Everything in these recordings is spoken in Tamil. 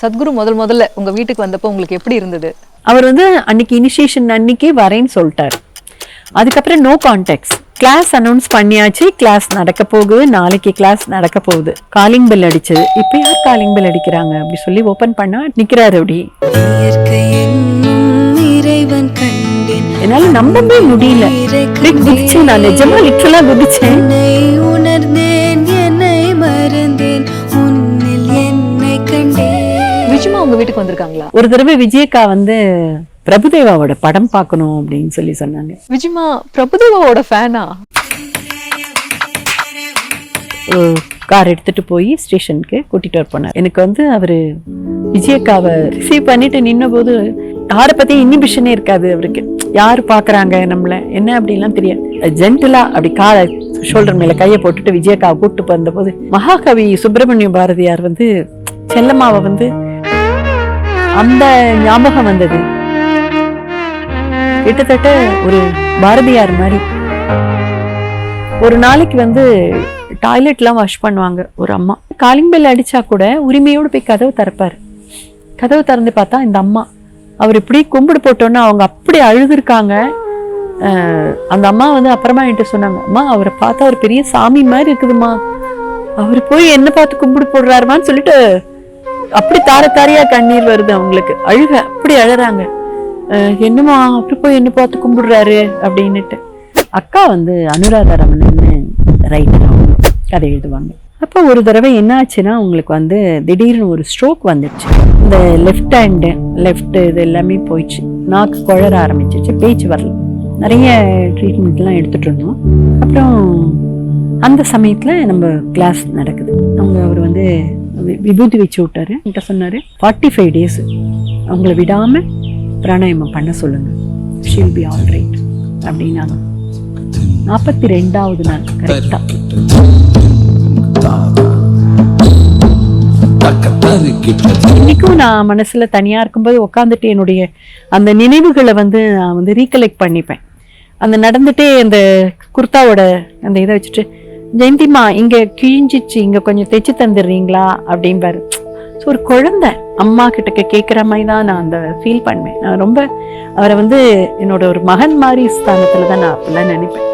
சத்குரு முதல்ல உங்க வீட்டுக்கு வந்தப்போ உங்களுக்கு எப்படி இருந்தது? அவர் வந்து அன்னைக்கு இனிஷியேஷன் அன்னைக்கே வரேன்னு சொல்லிட்டாரு. அதுக்கப்புறம் நோ கான்டாக்ட்ஸ். கிளாஸ் அனௌன்ஸ் பண்ணியாச்சு, கிளாஸ் நடக்க போகுது, நாளைக்கு கிளாஸ் நடக்க போகுது. காலிங் பெல் அடிச்சது. இப்போ யார் காலிங் பெல் அடிக்கிறாங்க அப்படி சொல்லி ஓபன் பண்ணா நிக்கிறாரு. அப்படி என்னால நம்பவே முடியல. குதிச்சேன், நான் நிஜமா லிட்டரலா குதிச்சேன். விஜயமா உங்க வீட்டுக்கு வந்திருக்காங்களா? ஒரு தடவை விஜயக்கா வந்து பிரபுதேவாவோட படம் பார்க்கணும் அப்படின்னு சொல்லி சொன்னாங்க. விஜயமா பிரபுதேவாவோட ஃபேனா? கார் எடுத்துட்டு போய் ஸ்டேஷனுக்கு கூட்டிட்டு வர போனார். எனக்கு வந்து அவரு விஜயக்காவை ரிசீவ் பண்ணிட்டு நின்ன போது யாரை பத்தி இனிபிஷனே இருக்காது அவருக்கு. யாரு பாக்குறாங்க நம்மள என்ன அப்படின்லாம் தெரியாது. ஜென்டலா அப்படி காரை ஷோல்டர் மேல கையை போட்டுட்டு விஜயக்காவை கூப்பிட்டு வந்த போது மகாகவி சுப்பிரமணிய பாரதியார் வந்து செல்லம்மாவை வந்து அந்த ஞாபகம் வந்தது. கிட்டத்தட்ட ஒரு பாரதியார் மாதிரி. ஒரு நாளைக்கு வந்து டாய்லெட்லாம் வாஷ் பண்ணுவாங்க ஒரு அம்மா. காலிங் பெல் அடிச்சா கூட உரிமையோடு போய் கதவு திறப்பாரு. கதவு திறந்து பார்த்தா இந்த அம்மா அவர் இப்படி கும்பிடு போட்டோன்னா அவங்க அப்படி அழுதுருக்காங்க. அந்த அம்மா வந்து அப்புறமா என்கிட்ட சொன்னாங்க, அம்மா அவரை பார்த்தா ஒரு பெரிய சாமி மாதிரி இருக்குதுமா, அவரு போய் என்ன பார்த்து கும்பிடு போடுறாருமான்னு சொல்லிட்டு அப்படி தாரையா கண்ணீர் வருது அவங்களுக்கு. அழுக அப்படி அழறாங்க. என்னமா அப்படி போய் என்ன பார்த்து கும்பிடுறாரு அப்படின்னுட்டு. அக்கா வந்து அனுராதா ரமணன்னு ரைட்டர், கதை எழுதுவாங்க. அப்போ ஒரு தடவை என்ன ஆச்சுன்னா உங்களுக்கு வந்து திடீர்னு ஒரு ஸ்ட்ரோக் வந்துடுச்சு. இந்த லெஃப்ட் ஹேண்டு லெஃப்ட் இது எல்லாமே போயிடுச்சு. நாக்கு குழற ஆரம்பிச்சிச்சு, பேச்சு வரல. நிறைய ட்ரீட்மெண்ட்லாம் எடுத்துட்டு இருந்தோம். அப்புறம் அந்த சமயத்தில் நம்ம கிளாஸ் நடக்குது. அவர் வந்து விபூதி வச்சு விட்டாரு. என்கிட்ட சொன்னாரு 45 days அவங்கள விடாம பிராணாயாமம் பண்ண சொல்லுங்க, ஷீல் பி ஆல் ரைட் அப்படின்னாங்க. 42வது நாள் கரெக்டா இன்னைக்கும் நான் மனசுல தனியா இருக்கும்போது உட்காந்துட்டு என்னுடைய அந்த நினைவுகளை வந்து நான் வந்து ரீகலெக்ட் பண்ணிப்பேன். அந்த நடந்துட்டே அந்த குர்தாவோட அந்த இதை வச்சுட்டு, ஜெயந்திமா இங்க கிழிஞ்சிச்சு, இங்க கொஞ்சம் தைச்சு தந்துடுறீங்களா அப்படின்பாரு. ஸோ ஒரு குழந்தை அம்மா கிட்ட கேட்குற மாதிரி தான் நான் அந்த ஃபீல் பண்ணுவேன். நான் ரொம்ப அவரை வந்து என்னோட ஒரு மகன் மாதிரி ஸ்தானத்துல தான் நான் அப்பெல்லாம் நினைப்பேன்.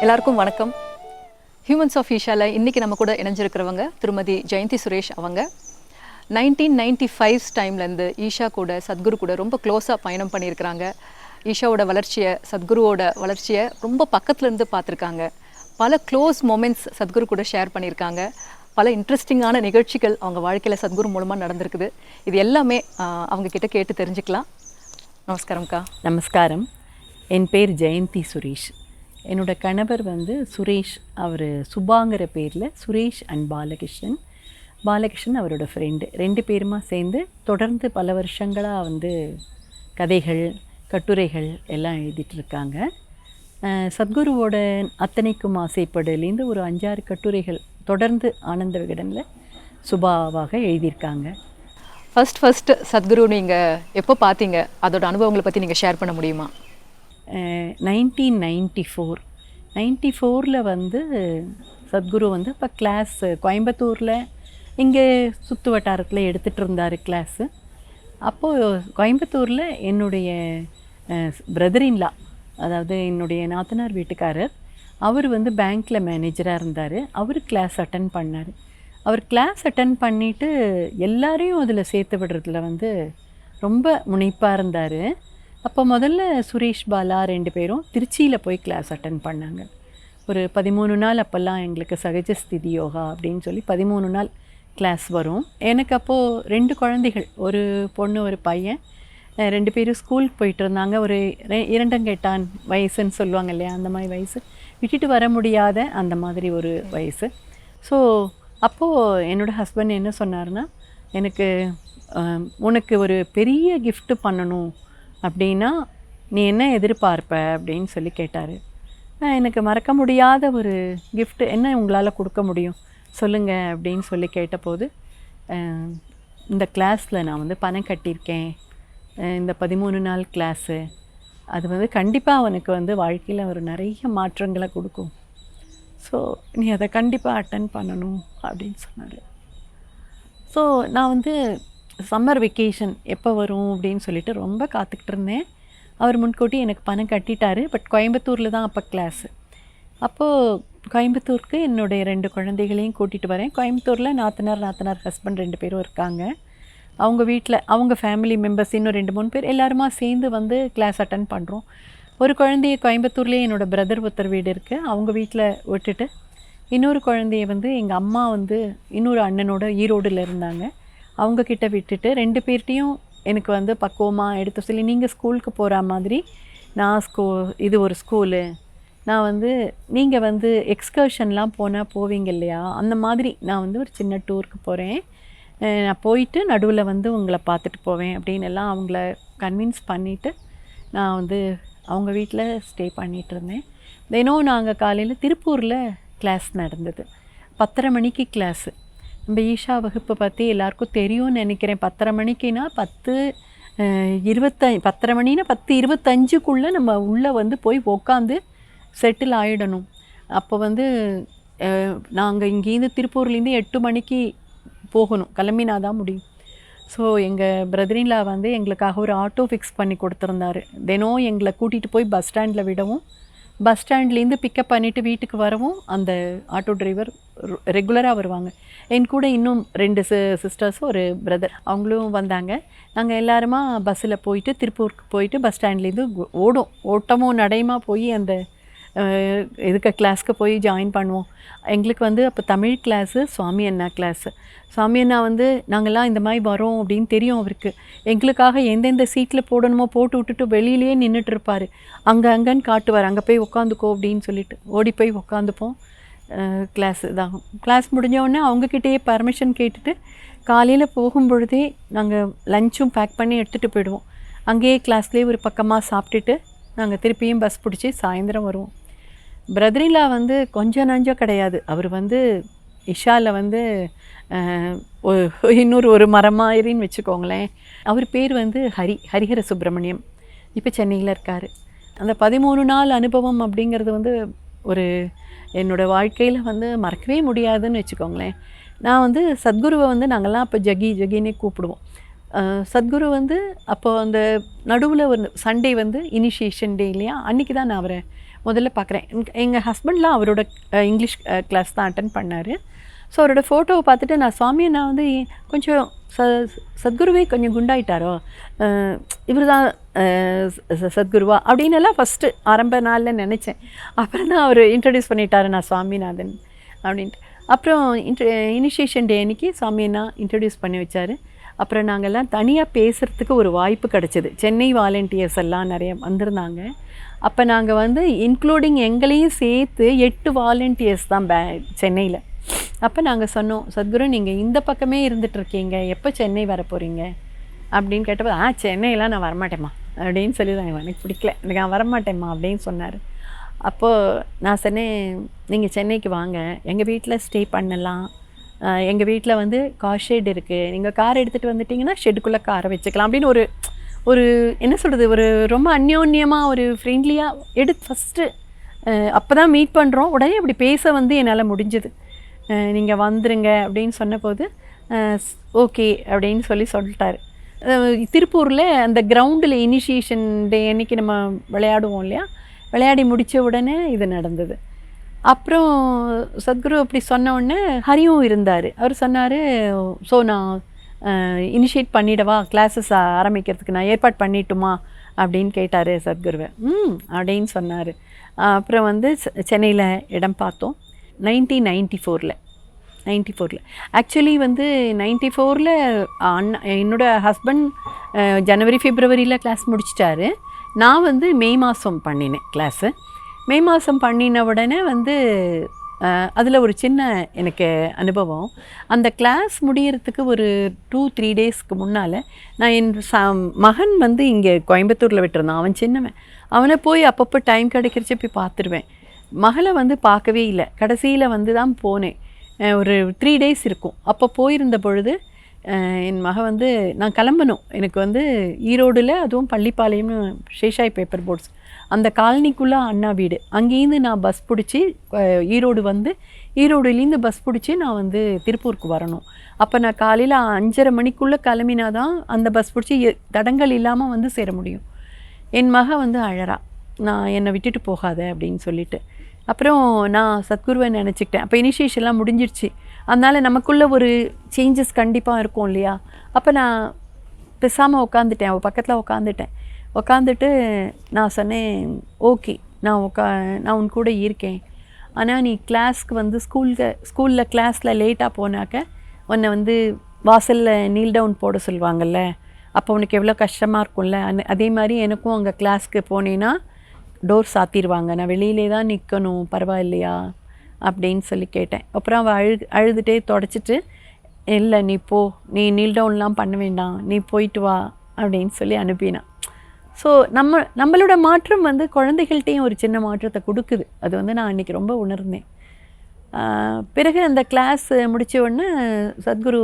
எல்லாருக்கும் வணக்கம். ஹியூமன்ஸ் ஆஃப் ஈஷால இன்னைக்கு நம்ம கூட இணைஞ்சிருக்கிறவங்க திருமதி ஜெயந்தி சுரேஷ். அவங்க 1995 டைம்லேருந்து ஈஷா கூட சத்குரு கூட ரொம்ப க்ளோஸாக பயணம் பண்ணியிருக்கிறாங்க. ஈஷாவோட வளர்ச்சியை, சத்குருவோட வளர்ச்சியை ரொம்ப பக்கத்துலேருந்து பார்த்துருக்காங்க. பல க்ளோஸ் மொமெண்ட்ஸ் சத்குரு கூட ஷேர் பண்ணியிருக்காங்க. பல இன்ட்ரெஸ்டிங்கான நிகழ்ச்சிகள் அவங்க வாழ்க்கையில் சத்குரு மூலமாக நடந்திருக்குது. இது எல்லாமே அவங்க கிட்ட கேட்டு தெரிஞ்சுக்கலாம். நமஸ்காரம்க்கா. நமஸ்காரம். என் பேர் ஜெயந்தி சுரேஷ். என்னோட கணவர் வந்து சுரேஷ். அவர் சுபாங்கிற பேரில் சுரேஷ் அண்ட் பாலகிருஷ்ணன். பாலகிருஷ்ணன் அவரோட ஃப்ரெண்டு. 2 பேருமா சேர்ந்து தொடர்ந்து பல வருஷங்களாக வந்து கதைகள் கட்டுரைகள் எல்லாம் எழுதிட்டு இருக்காங்க. சத்குருவோட அத்தனைக்கும் ஆசைப்படுலேருந்து ஒரு 5-6 கட்டுரைகள் தொடர்ந்து ஆனந்த விகடனில் சுபாவாக எழுதியிருக்காங்க. ஃபர்ஸ்ட் சத்குரு நீங்கள் எப்போ பார்த்தீங்க? அதோட அனுபவங்களை பற்றி நீங்கள் ஷேர் பண்ண முடியுமா? 1994 வந்து சத்குரு வந்து இப்போ கிளாஸ் கோயம்புத்தூரில் இங்கே சுற்று வட்டாரத்தில் எடுத்துகிட்டு இருந்தார் கிளாஸு. அப்போது கோயம்புத்தூரில் என்னுடைய பிரதரின்லா, அதாவது என்னுடைய நாத்தனார் வீட்டுக்காரர், அவர் வந்து பேங்க்கில் மேனேஜராக இருந்தார். அவர் கிளாஸ் அட்டன் பண்ணார். அவர் கிளாஸ் அட்டன் பண்ணிவிட்டு எல்லாரையும் அதில் சேர்த்து விடுறதுல வந்து ரொம்ப முனைப்பாக இருந்தார். அப்போ முதல்ல சுரேஷ் பாலா 2 பேரும் திருச்சியில் போய் கிளாஸ் அட்டன் பண்ணாங்க. ஒரு 13 நாள் அப்போல்லாம் எங்களுக்கு சகஜஸ்திதி யோகா அப்படின்னு சொல்லி 13 நாள் கிளாஸ் வரும். எனக்கு அப்போது 2 குழந்தைகள், ஒரு பொண்ணு ஒரு பையன். 2 பேரும் ஸ்கூலுக்கு போயிட்டு இருந்தாங்க. ஒரு 2 வயசுன்னு சொல்லுவாங்க இல்லையா, அந்த மாதிரி வயசு, விட்டுட்டு வர முடியாத அந்த மாதிரி ஒரு வயசு. ஸோ அப்போது என்னோடய ஹஸ்பண்ட் என்ன சொன்னார்னா, எனக்கு உனக்கு ஒரு பெரிய கிஃப்ட்டு பண்ணணும் அப்படின்னா நீ என்ன எதிர்பார்ப்ப அப்படின்னு சொல்லி கேட்டார். எனக்கு மறக்க முடியாத ஒரு கிஃப்ட்டு என்ன உங்களால் கொடுக்க முடியும் சொல்லுங்கள் அப்படின்னு சொல்லி கேட்டபோது, இந்த கிளாஸில் நான் வந்து பணம் கட்டியிருக்கேன், இந்த 13 நாள் கிளாஸு, அது வந்து கண்டிப்பாக அவனுக்கு வந்து வாழ்க்கையில் ஒரு நிறைய மாற்றங்களை கொடுக்கும். ஸோ நீ அதை கண்டிப்பாக அட்டன் பண்ணணும் அப்படின்னு சொன்னார். ஸோ நான் வந்து சம்மர் வெக்கேஷன் எப்போ வரும் அப்படின்னு சொல்லிட்டு ரொம்ப காத்துக்கிட்டு இருந்தேன். அவர் முன்கூட்டி எனக்கு பணம் கட்டிட்டார். பட் கோயம்புத்தூரில் தான் அப்போ கிளாஸு. அப்போது கோயம்புத்தூருக்கு என்னுடைய 2 குழந்தைகளையும் கூட்டிகிட்டு வரேன். கோயம்புத்தூரில் நாத்தனார் ஹஸ்பண்ட் 2 பேரும் இருக்காங்க. அவங்க வீட்டில் அவங்க ஃபேமிலி மெம்பர்ஸ் இன்னும் 2-3 பேர் எல்லாருமா சேர்ந்து வந்து கிளாஸ் அட்டன் பண்ணுறோம். ஒரு குழந்தைய கோயம்புத்தூர்லேயே என்னோடய பிரதர் ஒருத்தர் வீடு இருக்குது, அவங்க வீட்டில் விட்டுட்டு, இன்னொரு குழந்தைய வந்து எங்கள் அம்மா வந்து இன்னொரு அண்ணனோட ஈரோடில் இருந்தாங்க, அவங்கக்கிட்ட விட்டுட்டு 2 பேர்ட்டையும் எனக்கு வந்து பக்குவமாக எடுத்து சொல்லி, நீங்கள் ஸ்கூலுக்கு போகிற மாதிரி நான் இது ஒரு ஸ்கூலு, நான் வந்து நீங்கள் வந்து எக்ஸ்கர்ஷன்லாம் போனால் போவீங்க இல்லையா, அந்த மாதிரி நான் வந்து ஒரு சின்ன டூருக்கு போகிறேன், நான் போயிட்டு நடுவில் வந்து உங்களை பார்த்துட்டு போவேன் அப்படின்னு எல்லாம் அவங்கள கன்வின்ஸ் பண்ணிவிட்டு நான் வந்து அவங்க வீட்டில் ஸ்டே பண்ணிகிட்டு இருந்தேன். தினம் நாங்கள் காலையில் திருப்பூரில் கிளாஸ் நடந்தது. 10:30 மணிக்கு கிளாஸு. நம்ம ஈஷா வகுப்பை பற்றி எல்லாருக்கும் தெரியும்னு நினைக்கிறேன். 10:30 மணிக்குன்னா 10:30 மணின்னா 10:25க்குள்ளே நம்ம உள்ளே வந்து போய் உக்காந்து செட்டில் ஆகிடணும். அப்போ வந்து நாங்கள் இங்கேருந்து திருப்பூர்லேருந்து 8 மணிக்கு போகணும், கிளம்பினா தான் முடியும். ஸோ எங்கள் பிரதரின்லா வந்து எங்களுக்காக ஒரு ஆட்டோ ஃபிக்ஸ் பண்ணி கொடுத்துருந்தாரு. தினம் எங்களை கூட்டிகிட்டு போய் பஸ் ஸ்டாண்டில் விடவும், பஸ் ஸ்டாண்ட்லேருந்து பிக்கப் பண்ணிவிட்டு வீட்டுக்கு வரவும் அந்த ஆட்டோ டிரைவர் ரெகுலராக வருவாங்க. என் கூட இன்னும் 2 சிஸ்டர்ஸும் ஒரு பிரதர் அவங்களும் வந்தாங்க. நாங்கள் எல்லாருமா பஸ்ஸில் போயிட்டு திருப்பூருக்கு போயிட்டு பஸ் ஸ்டாண்ட்லேருந்து ஓட்டமோ நடையுமா போய் அந்த இதுக்கு கிளாஸ்க்கு போய் ஜாயின் பண்ணுவோம். எங்களுக்கு வந்து அப்போ தமிழ் கிளாஸு, சுவாமி அண்ணா கிளாஸு. சுவாமி அண்ணா வந்து நாங்கள்லாம் இந்த மாதிரி வரோம் அப்படின்னு தெரியும் அவருக்கு. எங்களுக்காக எந்தெந்த சீட்டில் போடணுமோ போட்டு விட்டுட்டு வெளியிலேயே நின்றுட்டு இருப்பார். அங்கன்னு காட்டுவார், அங்கே போய் உக்காந்துக்கோ அப்படின்னு சொல்லிட்டு ஓடி போய் உக்காந்துப்போம். கிளாஸ் இதாகும். கிளாஸ் முடிஞ்சோடனே அவங்கக்கிட்டேயே பர்மிஷன் கேட்டுட்டு காலையில் போகும்பொழுதே நாங்கள் லஞ்சும் பேக் பண்ணி எடுத்துகிட்டு போயிடுவோம். அங்கேயே கிளாஸ்லேயே ஒரு பக்கமாக சாப்பிட்டுட்டு நாங்கள் திருப்பியும் பஸ் பிடிச்சி சாயந்தரம் வருவோம். பிரதரின்லா வந்து கொஞ்சம் நஞ்சம் கிடையாது. அவர் வந்து இஷாவில் வந்து இன்னொரு ஒரு மரமாயிரின்னு வச்சுக்கோங்களேன். அவர் பேர் வந்து ஹரிஹர சுப்பிரமணியம். இப்போ சென்னையில் இருக்கார். அந்த 13 நாள் அனுபவம் அப்படிங்கிறது வந்து ஒரு என்னோடய வாழ்க்கையில் வந்து மறக்கவே முடியாதுன்னு வச்சுக்கோங்களேன். நான் வந்து சத்குருவை வந்து நாங்கள்லாம் அப்போ ஜகின்னே கூப்பிடுவோம். சத்குரு வந்து அப்போது அந்த நடுவில் ஒரு சண்டே வந்து இனிஷியேஷன் டே இல்லையா, அன்றைக்கி தான் நான் அவரை முதல்ல பார்க்குறேன். எங்கள் ஹஸ்பண்ட்லாம் அவரோட இங்கிலீஷ் கிளாஸ் தான் அட்டன் பண்ணார். ஸோ அவரோட ஃபோட்டோவை பார்த்துட்டு நான் சுவாமியை நான் வந்து கொஞ்சம் சத்குருவே கொஞ்சம் குண்டாயிட்டாரோ, இவர் தான் சத்குருவா அப்படின்னு எல்லாம் ஃபஸ்ட்டு ஆரம்ப நாளில் நினச்சேன். அப்புறம் தான் அவர் இன்ட்ரடியூஸ் பண்ணிட்டார், நான் சுவாமிநாதன் அப்படின்ட்டு. அப்புறம் இனிஷியேஷன் டே அன்றைக்கி சுவாமியை இன்ட்ரடியூஸ் பண்ணி வச்சார். அப்புறம் நாங்கள்லாம் தனியாக பேசுகிறதுக்கு ஒரு வாய்ப்பு கிடச்சிது. சென்னை வாலண்டியர்ஸ் எல்லாம் நிறைய வந்திருந்தாங்க. அப்போ நாங்கள் வந்து இன்க்ளூடிங் எங்களையும் சேர்த்து 8 வாலண்டியர்ஸ் தான் சென்னையில். அப்போ நாங்கள் சொன்னோம், சத்குரு நீங்கள் இந்த பக்கமே இருந்துகிட்ருக்கீங்க, எப்போ சென்னை வர போகிறீங்க அப்படின்னு கேட்டப்போ, சென்னையெல்லாம் நான் வரமாட்டேம்மா அப்படின்னு சொல்லி தான் எனக்கு பிடிக்கல, எனக்கு நான் வரமாட்டேம்மா அப்படின்னு சொன்னார். அப்போது நான் சொன்னேன், நீங்கள் சென்னைக்கு வாங்க, எங்கள் வீட்டில் ஸ்டே பண்ணலாம், எங்கள் வீட்டில் வந்து கார் ஷெட் இருக்குது, நீங்கள் கார் எடுத்துகிட்டு வந்துட்டிங்கன்னா ஷெட்டுக்குள்ளே காரை வச்சுக்கலாம் அப்படின்னு ஒரு என்ன சொல்கிறது, ஒரு ரொம்ப அந்யோன்யமாக ஒரு ஃப்ரெண்ட்லியாக ஃபஸ்ட்டு அப்போ தான் மீட் பண்ணுறோம். உடனே அப்படி பேச வந்து என்னால் முடிஞ்சுது. நீங்கள் வந்துருங்க அப்படின்னு சொன்னபோது ஓகே அப்படின்னு சொல்லிட்டார். திருப்பூரில் அந்த கிரவுண்டில் இனிஷியேஷன் டே அன்றைக்கி நம்ம விளையாடுவோம் இல்லையா, விளையாடி முடித்த உடனே இது நடந்தது. அப்புறம் சத்குரு அப்படி சொன்ன உடனே ஹரியும் இருந்தார். அவர் சொன்னார், ஸோ நான் இனிஷியேட் பண்ணிடவா, கிளாஸஸ் ஆரம்பிக்கிறதுக்கு நான் ஏற்பாடு பண்ணிட்டுமா அப்படின்னு கேட்டார் சத்குருவை. அப்படின்னு சொன்னார். அப்புறம் வந்து சென்னையில் இடம் பார்த்தோம். 1994 ஆக்சுவலி வந்து 94 என்னோடய ஹஸ்பண்ட் ஜனவரி பிப்ரவரியில் கிளாஸ் முடிச்சிட்டாரு. நான் வந்து மே மாதம் பண்ணினேன் கிளாஸு. மே மாதம் பண்ணின உடனே வந்து அதில் ஒரு சின்ன எனக்கு அனுபவம். அந்த கிளாஸ் முடியறதுக்கு ஒரு 2-3 டேஸ்க்கு முன்னால் நான் என் மகன் வந்து இங்கே கோயம்புத்தூரில் விட்டுருந்தான். அவன் சின்னவன். அவனை போய் அப்பப்போ டைம் கிடைக்கிறச்சு போய் பார்த்துருவேன். மகளை வந்து பார்க்கவே இல்லை. கடைசியில் வந்து தான் போனேன். ஒரு 3 டேஸ் இருக்கும். அப்போ போயிருந்த பொழுது என் மக வந்து நான் கிளம்பணும், எனக்கு வந்து ஈரோடில் அதுவும் பள்ளிப்பாளையம்னு சேஷாய் பேப்பர் போர்ட்ஸ் அந்த காலனிக்குள்ளே அண்ணா வீடு, அங்கேருந்து நான் பஸ் பிடிச்சி ஈரோடு வந்து ஈரோடுலேருந்து பஸ் பிடிச்சி நான் வந்து திருப்பூருக்கு வரணும். அப்போ நான் காலையில் 5:30 மணிக்குள்ளே கிளம்பினா தான் அந்த பஸ் பிடிச்சி தடங்கள் இல்லாமல் வந்து சேர முடியும். என் மக வந்து அழறா, நான் என்னை விட்டுட்டு போகாத அப்படின்னு சொல்லிட்டு. அப்புறம் நான் சத்குருவை நினச்சிக்கிட்டேன். அப்போ இனிஷியேஷன்லாம் முடிஞ்சிடுச்சு. அதனால் நமக்குள்ளே ஒரு சேஞ்சஸ் கண்டிப்பாக இருக்கும் இல்லையா. அப்போ நான் பேசாமல் உட்காந்துட்டேன், அவள் பக்கத்தில் உட்காந்துட்டு நான் சொன்னேன், ஓகே நான் உன் கூட இருக்கேன், ஆனால் நீ கிளாஸ்க்கு வந்து ஸ்கூலில் கிளாஸில் லேட்டாக போனாக்க உன்னை வந்து வாசலில் நீல் டவுன் போட சொல்லுவாங்கள்ல, அப்போ உனக்கு எவ்வளோ கஷ்டமாக இருக்கும்ல. அதே மாதிரி எனக்கும் அங்கே கிளாஸ்க்கு போனேன்னா டோர் சாத்திடுவாங்க, நான் வெளியிலே தான் நிற்கணும், பரவாயில்லையா அப்படின்னு சொல்லி கேட்டேன். அப்புறம் அவள் அழுதுகிட்டே தொடச்சிட்டு, இல்லை நீ போ, நீ நீல் டவுன்லாம் பண்ண வேண்டாம், நீ போயிட்டு வா அப்படின்னு சொல்லி அனுப்பினான். ஸோ நம்மளோட மாற்றம் வந்து குழந்தைகள்கிட்டையும் ஒரு சின்ன மாற்றத்தை கொடுக்குது. அது வந்து நான் அன்றைக்கி ரொம்ப உணர்ந்தேன். பிறகு அந்த கிளாஸ் முடித்த உடனே சத்குரு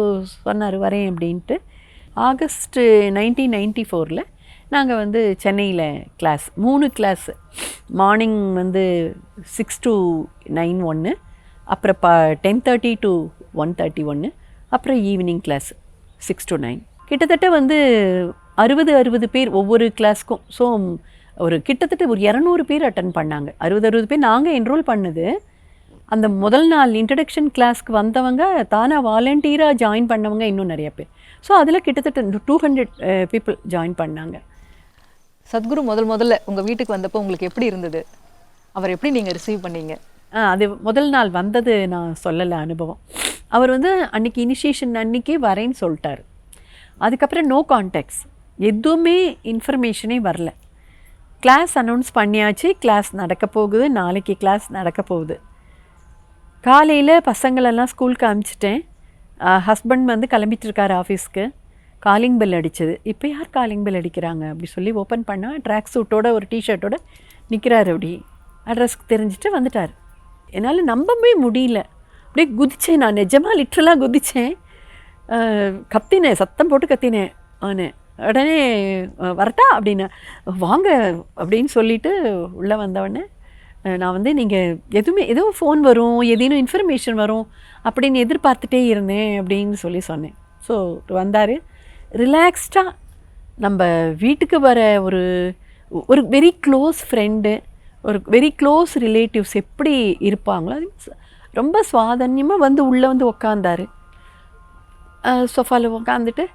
சொன்னார் வரேன் அப்படின்ட்டு. ஆகஸ்ட் 1994 நாங்கள் வந்து சென்னையில் கிளாஸ் 3 கிளாஸு, மார்னிங் வந்து 6 to 9 ஒன்று, அப்புறம் 10:30 to 1:30 அப்புறம் ஈவினிங் கிளாஸ் 6 to 9. கிட்டத்தட்ட வந்து 60 பேர் ஒவ்வொரு கிளாஸ்க்கும். ஸோ கிட்டத்தட்ட ஒரு 200 பேர் அட்டன் பண்ணாங்க. 60 பேர் நாங்கள் என்ரோல் பண்ணது. அந்த முதல் நாள் இன்ட்ரடக்ஷன் கிளாஸ்க்கு வந்தவங்க தானாக வாலண்டியராக ஜாயின் பண்ணவங்க இன்னும் நிறைய பேர். ஸோ அதில் கிட்டத்தட்ட 200 பீப்புள் ஜாயின் பண்ணாங்க. சத்குரு முதல்ல உங்கள் வீட்டுக்கு வந்தப்போ உங்களுக்கு எப்படி இருந்தது? அவர் எப்படி நீங்கள் ரிசீவ் பண்ணீங்க? அது முதல் நாள் வந்தது நான் சொல்லலை அனுபவம். அவர் வந்து அன்றைக்கி இனிஷியேஷன் அன்றைக்கே வரேன்னு சொல்லிட்டார். அதுக்கப்புறம் நோ கான்டாக்ட்ஸ், எதுவுமே இன்ஃபர்மேஷனே வரல. கிளாஸ் அனௌன்ஸ் பண்ணியாச்சு, கிளாஸ் நடக்க போகுது, நாளைக்கு கிளாஸ் நடக்க போகுது. காலையில் பசங்களெல்லாம் ஸ்கூலுக்கு அனுப்பிச்சிட்டேன். ஹஸ்பண்ட் வந்து கிளம்பிட்டுருக்கார் ஆஃபீஸ்க்கு. காலிங் பெல் அடித்தது. இப்போ யார் காலிங் பெல் அடிக்கிறாங்க அப்படி சொல்லி ஓப்பன் பண்ணால் ட்ராக் சூட்டோட ஒரு டிஷர்ட்டோட நிற்கிறாரு. அப்படி அட்ரஸ்க்கு தெரிஞ்சுட்டு வந்துட்டார். என்னால் நம்பவே முடியல. அப்படியே குதித்தேன், நான் நிஜமாக லிட்ரலாக குதித்தேன். கத்தினேன், சத்தம் போட்டு கத்தினேன். உடனே வரட்டா அப்படின்னு, வாங்க அப்படின்னு சொல்லிவிட்டு உள்ளே வந்தவொடனே நான் வந்து நீங்கள் ஏதோ ஃபோன் வரும், ஏதேனும் இன்ஃபர்மேஷன் வரும் அப்படின்னு எதிர்பார்த்துட்டே இருந்தேன் அப்படின்னு சொன்னேன். ஸோ வந்தார். ரிலாக்ஸ்டாக நம்ம வீட்டுக்கு வர ஒரு வெரி க்ளோஸ் ஃப்ரெண்டு, ஒரு வெரி க்ளோஸ் ரிலேட்டிவ்ஸ் எப்படி இருப்பாங்களோ ரொம்ப சுவாதன்யமாக வந்து உள்ளே வந்து உக்காந்தார். சோஃபாவில் உக்காந்துட்டு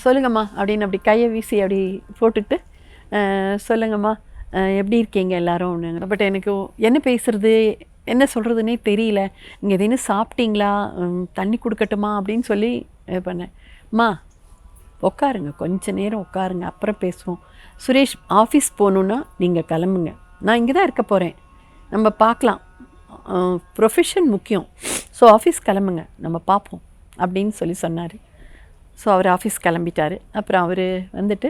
சொல்லுங்கம்மா அப்படின்னு அப்படி கையை வீசி அப்படி போட்டுட்டு, சொல்லுங்கம்மா எப்படி இருக்கீங்க எல்லோரும். பட் எனக்கு என்ன பேசுகிறது என்ன சொல்கிறதுனே தெரியல. நீங்கள் எதையும் சாப்பிட்டீங்களா, தண்ணி கொடுக்கட்டுமா அப்படின்னு சொல்லி பண்ணேன். அம்மா உட்காருங்க, கொஞ்சம் நேரம் உட்காருங்க, அப்புறம் பேசுவோம். சுரேஷ் ஆஃபீஸ் போகணுன்னா நீங்கள் கிளம்புங்க, நான் இங்கே தான் இருக்க போகிறேன், நம்ம பார்க்கலாம், ப்ரொஃபஷன் முக்கியம், ஸோ ஆஃபீஸ் கிளம்புங்க, நம்ம பார்ப்போம் அப்படின்னு சொன்னார். ஸோ அவர் ஆஃபீஸ் கிளம்பிட்டார். அப்புறம் அவர் வந்துட்டு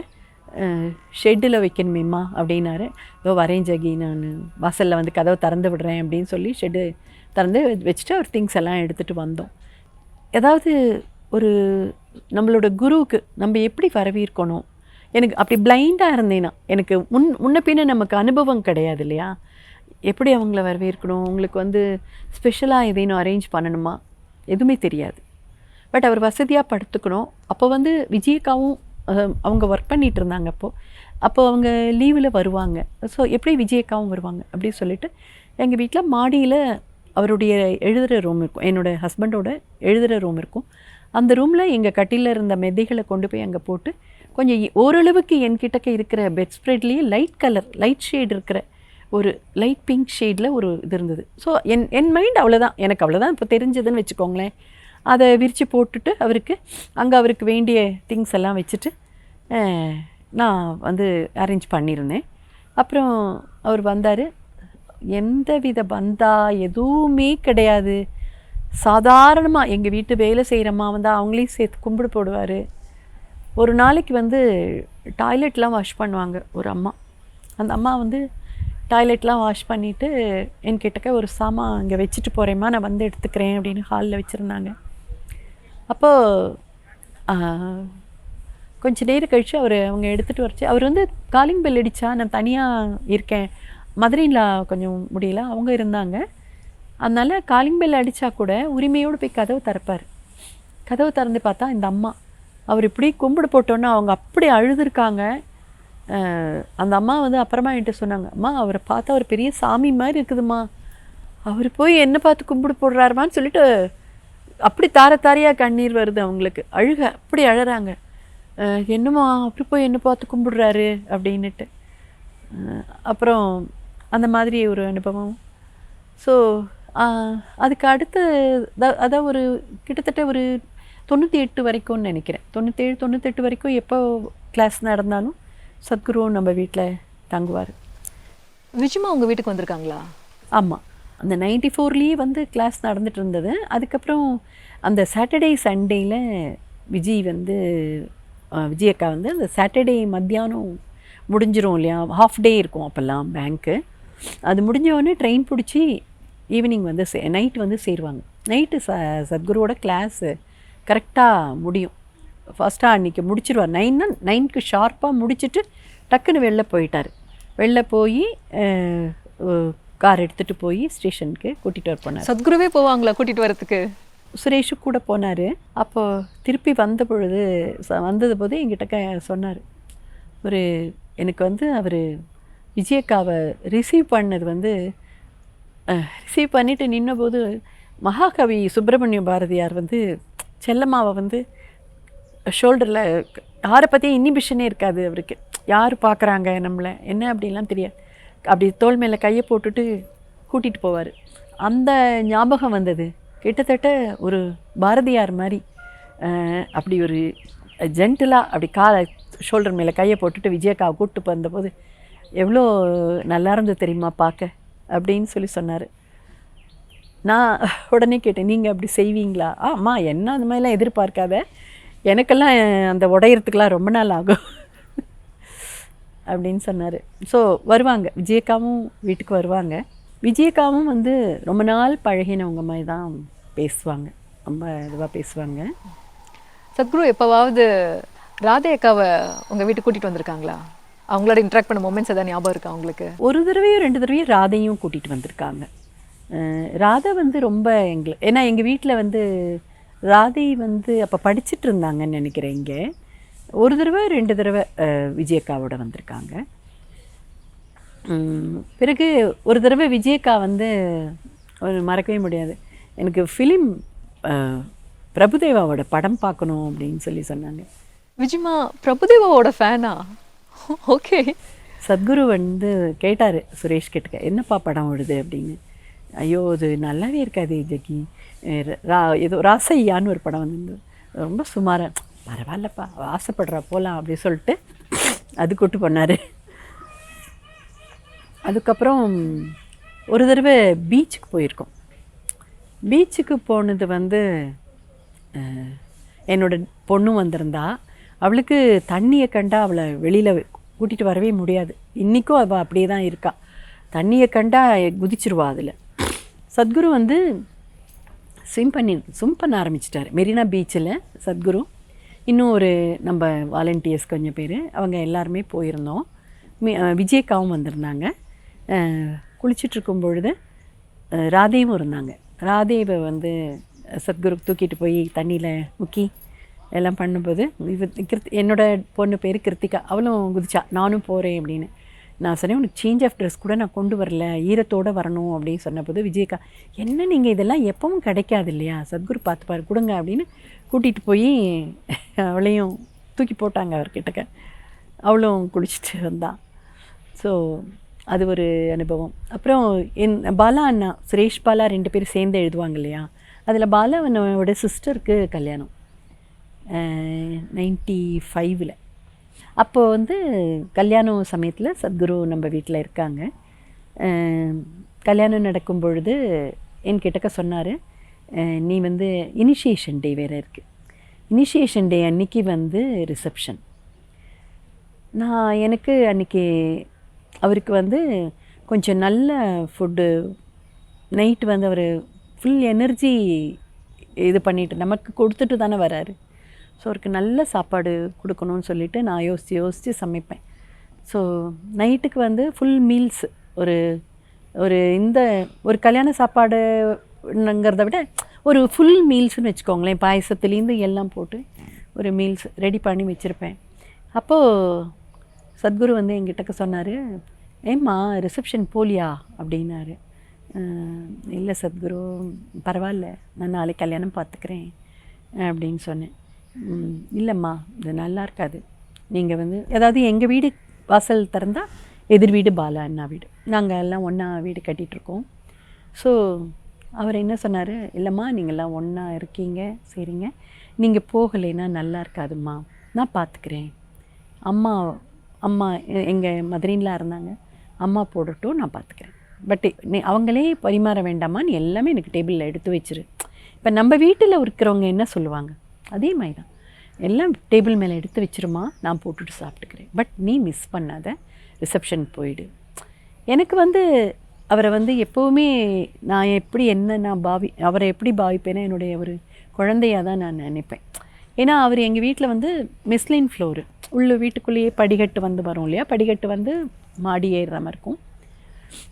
ஷெட்டில் வைக்கணுமேம்மா அப்படின்னாரு. ஏதோ வரேன் ஜகி, நான் வாசலில் வந்து கதவை திறந்து விடுறேன் அப்படின்னு சொல்லி ஷெட்டு திறந்து வச்சுட்டு அவர் திங்ஸ் எல்லாம் எடுத்துகிட்டு வந்தோம். ஏதாவது ஒரு நம்மளோட குருவுக்கு நம்ம எப்படி வரவேற்கணும், எனக்கு அப்படி பிளைண்டாக இருந்தேன்னா, எனக்கு முன்ன பின்ன நமக்கு அனுபவம் கிடையாது இல்லையா, எப்படி அவங்கள வரவேற்கணும், உங்களுக்கு வந்து ஸ்பெஷலாக எதையும் அரேஞ்ச் பண்ணணுமா, எதுவுமே தெரியாது. பட் அவர் வசதியாக படுத்துக்கணும். அப்போ வந்து விஜயக்காவும் அவங்க ஒர்க் பண்ணிகிட்டு இருந்தாங்க. அப்போ அவங்க லீவில் வருவாங்க. ஸோ எப்படி விஜயக்காவும் வருவாங்க அப்படின்னு சொல்லிட்டு எங்கள் வீட்டில் மாடியில் அவருடைய எழுதுகிற ரூம் இருக்கும், என்னோடய ஹஸ்பண்டோட எழுதுகிற ரூம் இருக்கும். அந்த ரூமில் எங்கள் கட்டியில் இருந்த மெத்தைகளை கொண்டு போய் அங்கே போட்டு கொஞ்சம் ஓரளவுக்கு என்கிட்டக்க இருக்கிற பெட் ஸ்ப்ரெட்லேயே லைட் ஷேட் இருக்கிற ஒரு லைட் பிங்க் ஷேடில் ஒரு இது இருந்தது. ஸோ என் மைண்ட் அவ்வளோதான், எனக்கு அவ்வளோதான் இப்போ தெரிஞ்சதுன்னு வச்சுக்கோங்களேன். அதை விரித்து போட்டுட்டு அவருக்கு வேண்டிய திங்ஸ் எல்லாம் வச்சுட்டு நான் வந்து அரேஞ்ச் பண்ணியிருந்தேன். அப்புறம் அவர் வந்தார். எந்த வித பந்தா எதுவுமே கிடையாது. சாதாரணமாக எங்கள் வீட்டு வேலை செய்கிறம்மா வந்து அவங்களையும் சேர்த்து கும்பிடு போடுவார். ஒரு நாளைக்கு வந்து டாய்லெட்லாம் வாஷ் பண்ணுவாங்க ஒரு அம்மா. அந்த அம்மா வந்து டாய்லெட்லாம் வாஷ் பண்ணிவிட்டு என்கிட்டக்க ஒரு சாமான் அங்கே வச்சுட்டு போகிறேம்மா, நான் வந்து எடுத்துக்கிறேன் அப்படின்னு ஹாலில் வச்சுருந்தாங்க. அப்போது கொஞ்சம் நேரம் கழித்து அவங்க எடுத்துகிட்டு வரச்சு, அவர் வந்து காலிங் பெல் அடித்தா நான் தனியாக இருக்கேன், மதுரையில் கொஞ்சம் முடியல, அவங்க இருந்தாங்க. அதனால் காலிங் பெல் அடித்தா கூட உரிமையோடு போய் கதவு திறப்பார். கதவு திறந்து பார்த்தா இந்த அம்மா, அவர் இப்படி கும்பிடு போட்டோன்னா அவங்க அப்படி அழுதுருக்காங்க. அந்த அம்மா வந்து அப்புறமா என்கிட்ட சொன்னாங்க, அம்மா அவரை பார்த்தா ஒரு பெரிய சாமி மாதிரி இருக்குதும்மா, அவர் போய் என்ன பார்த்து கும்பிடு போடுறாருமான்னு சொல்லிட்டு அப்படி தாரையாக கண்ணீர் வருது அவங்களுக்கு, அழுக அப்படி அழறாங்க. என்னம்மா அப்படி போய் என்ன பார்த்து கும்பிடுறாரு அப்படின்னுட்டு. அப்புறம் அந்த மாதிரி ஒரு அனுபவம். ஸோ அதுக்கு அடுத்து அதான் ஒரு கிட்டத்தட்ட ஒரு 98 வரைக்கும்னு நினைக்கிறேன். 97-98 வரைக்கும் எப்போ கிளாஸ் நடந்தாலும் சத்குரு நம்ம வீட்டில் தங்குவார். விஜயமா உங்கள் வீட்டுக்கு வந்திருக்காங்களா? ஆமாம், அந்த 94லேயே வந்து கிளாஸ் நடந்துட்டு இருந்தது. அதுக்கப்புறம் அந்த சாட்டர்டே சண்டேயில் விஜயக்கா வந்து அந்த சாட்டர்டே மத்தியானம் முடிஞ்சிரும் இல்லையா, ஹாஃப் டே இருக்கும் அப்போல்லாம் பேங்க்கு. அது முடிஞ்சவொடனே ட்ரெயின் பிடிச்சி ஈவினிங் வந்து நைட்டு வந்து சேருவாங்க. நைட்டு சத்குருவோட கிளாஸு கரெக்டாக முடியும். ஃபஸ்ட்டாக அன்றைக்கி முடிச்சிருவார். 9க்கு ஷார்ப்பாக முடிச்சுட்டு டக்குன்னு வெளில போயிட்டார். வெளில போய் கார் எடுத்துகிட்டு போய் ஸ்டேஷனுக்கு கூட்டிகிட்டு வர போனார். சத்குருவே போவாங்களா கூட்டிகிட்டு வரத்துக்கு? சுரேஷு கூட போனார். அப்போது திருப்பி வந்தது போது என்கிட்ட சொன்னார், எனக்கு வந்து அவர் விஜயக்காவை ரிசீவ் பண்ணது வந்து ரிசீவ் பண்ணிவிட்டு நின்னபோது மகாகவி சுப்பிரமணிய பாரதியார் வந்து செல்லம்மாவை வந்து ஷோல்டரில், யாரை பற்றியும் இன்ஹிபிஷனே இருக்காது அவருக்கு, யார் பார்க்குறாங்க நம்மளை என்ன அப்படின்லாம் தெரியாது, அப்படி தோள் மேலே கையை போட்டுட்டு கூட்டிகிட்டு போவார். அந்த ஞாபகம் வந்தது. கிட்டத்தட்ட ஒரு பாரதியார் மாதிரி அப்படி ஒரு ஜென்டிலாக அப்படி ஷோல்டர் மேலே கையை போட்டுட்டு விஜயக்காவை கூப்பிட்டு வந்தபோது எவ்வளோ நல்லா இருந்தது தெரியுமா பார்க்க அப்படின்னு சொன்னார். நான் உடனே கேட்டேன், நீங்கள் அப்படி செய்வீங்களா? அம்மா என்ன அந்த மாதிரிலாம் எதிர்பார்க்காத, எனக்கெல்லாம் அந்த உடையிறதுக்கெலாம் ரொம்ப நாள் ஆகும் அப்படின்னு சொன்னார். ஸோ வருவாங்க, விஜயக்காவும் வீட்டுக்கு வருவாங்க. விஜயக்காவும் வந்து ரொம்ப நாள் பழகினவங்க மாதிரி தான் பேசுவாங்க, ரொம்ப இதுவாக பேசுவாங்க. சத்குரு எப்போவாவது ராதே அக்காவை உங்கள் வீட்டுக்கு கூட்டிகிட்டு வந்திருக்காங்களா? அவங்களோட இன்ட்ராக்ட் பண்ண மொமெண்ட்ஸ் எதாவது ஞாபகம் இருக்கா உங்களுக்கு? ஒரு தடவையும் 2 தடவையும் ராதையும் கூட்டிகிட்டு வந்திருக்காங்க. ராதை வந்து ரொம்ப ஏன்னா எங்கள் வீட்டில் வந்து ராதை வந்து அப்போ படிச்சுட்டு இருந்தாங்கன்னு நினைக்கிறேன். இங்கே ஒரு தடவை 2 தடவை விஜயக்காவோட வந்திருக்காங்க. பிறகு ஒரு தடவை விஜயக்கா வந்து மறக்கவே முடியாது, எனக்கு ஃபிலிம் பிரபுதேவாவோட படம் பார்க்கணும் அப்படின்னு சொன்னாங்க. விஜயமா பிரபுதேவாவோட ஃபேனா? ஓகே. சத்குரு வந்து கேட்டார் சுரேஷ் கிட்ட, என்னப்பா படம் ஓடுது அப்படின்னு. ஐயோ அது நல்லாவே இருக்காது ஜக்கி, ஏதோ ராசையான்னு ஒரு படம் வந்து ரொம்ப சுமாராக, பரவாயில்லப்பா ஆசைப்படுறா போகலாம் அப்படின்னு சொல்லிட்டு அது கூட்டு போனார். அதுக்கப்புறம் ஒரு தடவை பீச்சுக்கு போயிருக்கோம். பீச்சுக்கு போனது வந்து என்னோட பொண்ணு வந்திருந்தா, அவளுக்கு தண்ணியை கண்டா அவளை வெளியில் கூட்டிகிட்டு வரவே முடியாது. இன்றைக்கும் அவள் அப்படியே தான் இருக்கா, தண்ணியை கண்டா குதிச்சிருவா அதில். சத்குரு வந்து ஸ்விம் பண்ண ஆரம்பிச்சிட்டார் மெரினா பீச்சில். சத்குரு இன்னும் ஒரு நம்ம வாலண்டியர்ஸ் கொஞ்சம் பேர், அவங்க எல்லாருமே போயிருந்தோம். விஜயக்காவும் வந்திருந்தாங்க. குளிச்சிட்ருக்கும் பொழுது ராதேவும் இருந்தாங்க. ராதேவை வந்து சத்குரு தூக்கிட்டு போய் தண்ணியில் முக்கி எல்லாம் பண்ணும்போது என்னோட பொண்ணு பேர் கிருத்திகா, அவளும் குதிச்சா, நானும் போகிறேன் அப்படின்னு. நான் சொன்னேன், உனக்கு சேஞ்ச் ஆஃப் ட்ரெஸ் கூட நான் கொண்டு வரல, ஈரத்தோடு வரணும் அப்படின்னு சொன்னபோது விஜயக்கா, என்ன நீங்கள் இதெல்லாம் எப்பவும் கிடைக்காது இல்லையா, சத்குரு பார்த்துப்பாரு கொடுங்க அப்படின்னு கூட்டிகிட்டு போய் அவளையும் தூக்கி போட்டாங்க அவர்கிட்டக்க. அவளும் குளிச்சுட்டு வந்தான். ஸோ அது ஒரு அனுபவம். அப்புறம் பாலா அண்ணா, சுரேஷ் பாலா 2 பேரும் சேர்ந்து எழுதுவாங்க இல்லையா, அதில் பாலா அண்ணாவோட சிஸ்டருக்கு கல்யாணம் 95. அப்போது வந்து கல்யாணம் சமயத்தில் சத்குரு நம்ம வீட்டில் இருக்காங்க. கல்யாணம் நடக்கும் பொழுது என்கிட்டக்க சொன்னார், நீ வந்து இனிஷியேஷன் டே வேறு இருக்குது, இனிஷியேஷன் டே அன்றைக்கி வந்து ரிசப்ஷன். எனக்கு அன்றைக்கி அவருக்கு வந்து கொஞ்சம் நல்ல ஃபுட்டு, நைட்டு வந்து அவர் ஃபுல் எனர்ஜி இது பண்ணிட்டு நமக்கு கொடுத்துட்டு தானே வராரு. ஸோ அவருக்கு நல்ல சாப்பாடு கொடுக்கணும்னு சொல்லிவிட்டு நான் யோசித்து சமைப்பேன். ஸோ நைட்டுக்கு வந்து ஃபுல் மீல்ஸ், ஒரு ஒரு இந்த ஒரு கல்யாண சாப்பாடுங்கிறத விட ஒரு ஃபுல் மீல்ஸ்னு வச்சுக்கோங்களேன். பாயசத்துலேருந்து எல்லாம் போட்டு ஒரு மீல்ஸ் ரெடி பண்ணி வச்சுருப்பேன். அப்போது சத்குரு வந்து என்கிட்ட சொன்னார், ஏம்மா ரிசப்ஷன் போலியா அப்படின்னாரு. இல்லை சத்குரு, பரவாயில்ல, நான் நாளைக்கு கல்யாணம் பார்த்துக்கிறேன் அப்படின்னு சொன்னேன். இல்லைம்மா, இது நல்லா இருக்காது. நீங்கள் வந்து ஏதாவது எங்கள் வீடு வாசல் திறந்தால் எதிர் வீடு பாலா அண்ணா வீடு, நாங்கள் எல்லாம் ஒன்றா வீடு கட்டிகிட்ருக்கோம். ஸோ அவர் என்ன சொன்னார், இல்லைம்மா நீங்கள்லாம் ஒன்றா இருக்கீங்க, சரிங்க, நீங்கள் போகலைன்னா நல்லா இருக்காதும்மா, நான் பார்த்துக்கிறேன். அம்மா அம்மா எங்கள் மதுரையிலாம் இருந்தாங்க, அம்மா போடட்டும், நான் பார்த்துக்கிறேன். பட் நீ அவங்களே பரிமாற வேண்டாமா, நீ எல்லாமே எனக்கு டேபிளில் எடுத்து வச்சிரு. இப்போ நம்ம வீட்டில் இருக்கிறவங்க என்ன சொல்லுவாங்க, அதே மாதிரி தான் எல்லாம் டேபிள் மேலே எடுத்து வச்சிருமா, நான் போட்டுட்டு சாப்பிட்டுக்கிறேன். பட் நீ மிஸ் பண்ணாத, ரிசப்ஷன் போயிடு. எனக்கு வந்து அவரை வந்து எப்போவுமே நான் எப்படி அவரை எப்படி பாவிப்பேன்னா என்னுடைய ஒரு குழந்தையாக தான் நான் நினைப்பேன். ஏன்னா அவர் எங்கள் வீட்டில் வந்து மெஸ்லின் ஃப்ளோரு, உள்ள வீட்டுக்குள்ளேயே படிக்கட்டு வந்து வரும் இல்லையா, படிக்கட்டு வந்து மாடி ஏறுற மாதிரி இருக்கும்.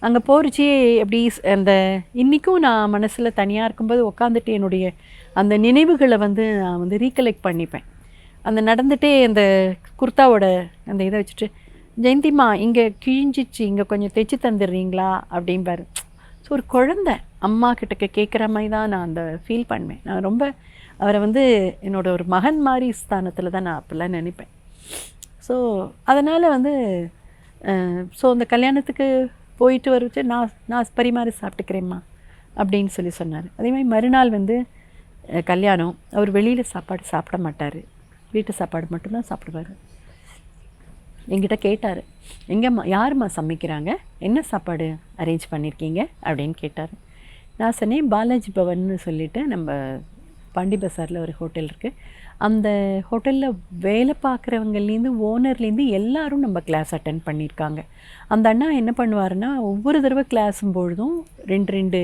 அங்கே போகிறச்சே எப்படி அந்த இன்றைக்கும் நான் மனசில் தனியாக இருக்கும்போது உட்காந்துட்டு என்னுடைய அந்த நினைவுகளை வந்து நான் வந்து ரீகலெக்ட் பண்ணிப்பேன். அந்த நடந்துகிட்டே அந்த குர்த்தாவோட அந்த இதை வச்சுட்டு, ஜெயந்திம்மா இங்கே கிழிஞ்சிச்சு, இங்கே கொஞ்சம் தைச்சி தந்துடுறீங்களா அப்படிம்பாரு. ஸோ ஒரு குழந்தை அம்மா கிட்டக்க கேட்குற மாதிரி தான் நான் அந்த ஃபீல் பண்ணுவேன். நான் ரொம்ப அவரை வந்து என்னோட ஒரு மகன் மாதிரி ஸ்தானத்தில் தான் நான் அப்போல்லாம் நினைப்பேன். ஸோ அதனால் வந்து ஸோ அந்த கல்யாணத்துக்கு போயிட்டு வச்சு நான் பரிமாறி சாப்பிட்டுக்கிறேம்மா அப்படின்னு சொன்னார். அதே மாதிரி மறுநாள் வந்து கல்யாணம், அவர் வெளியில் சாப்பாடு சாப்பிட மாட்டார், வீட்டு சாப்பாடு மட்டும்தான் சாப்பிடுவார். என்கிட்ட கேட்டார், எங்கேம்மா யாரும்மா சமைக்கிறாங்க, என்ன சாப்பாடு அரேஞ்ச் பண்ணியிருக்கீங்க அப்படின்னு கேட்டார். நான் சொன்னேன், பாலாஜி பவன்னு சொல்லிவிட்டு நம்ம பாண்டி பஸாரில் ஒரு ஹோட்டல் இருக்குது, அந்த ஹோட்டலில் வேலை பார்க்குறவங்கலேருந்து ஓனர்லேருந்து எல்லோரும் நம்ம கிளாஸ் அட்டன் பண்ணியிருக்காங்க. அந்த அண்ணா என்ன பண்ணுவாருன்னா, ஒவ்வொரு தடவை கிளாஸும் பொழுதும் ரெண்டு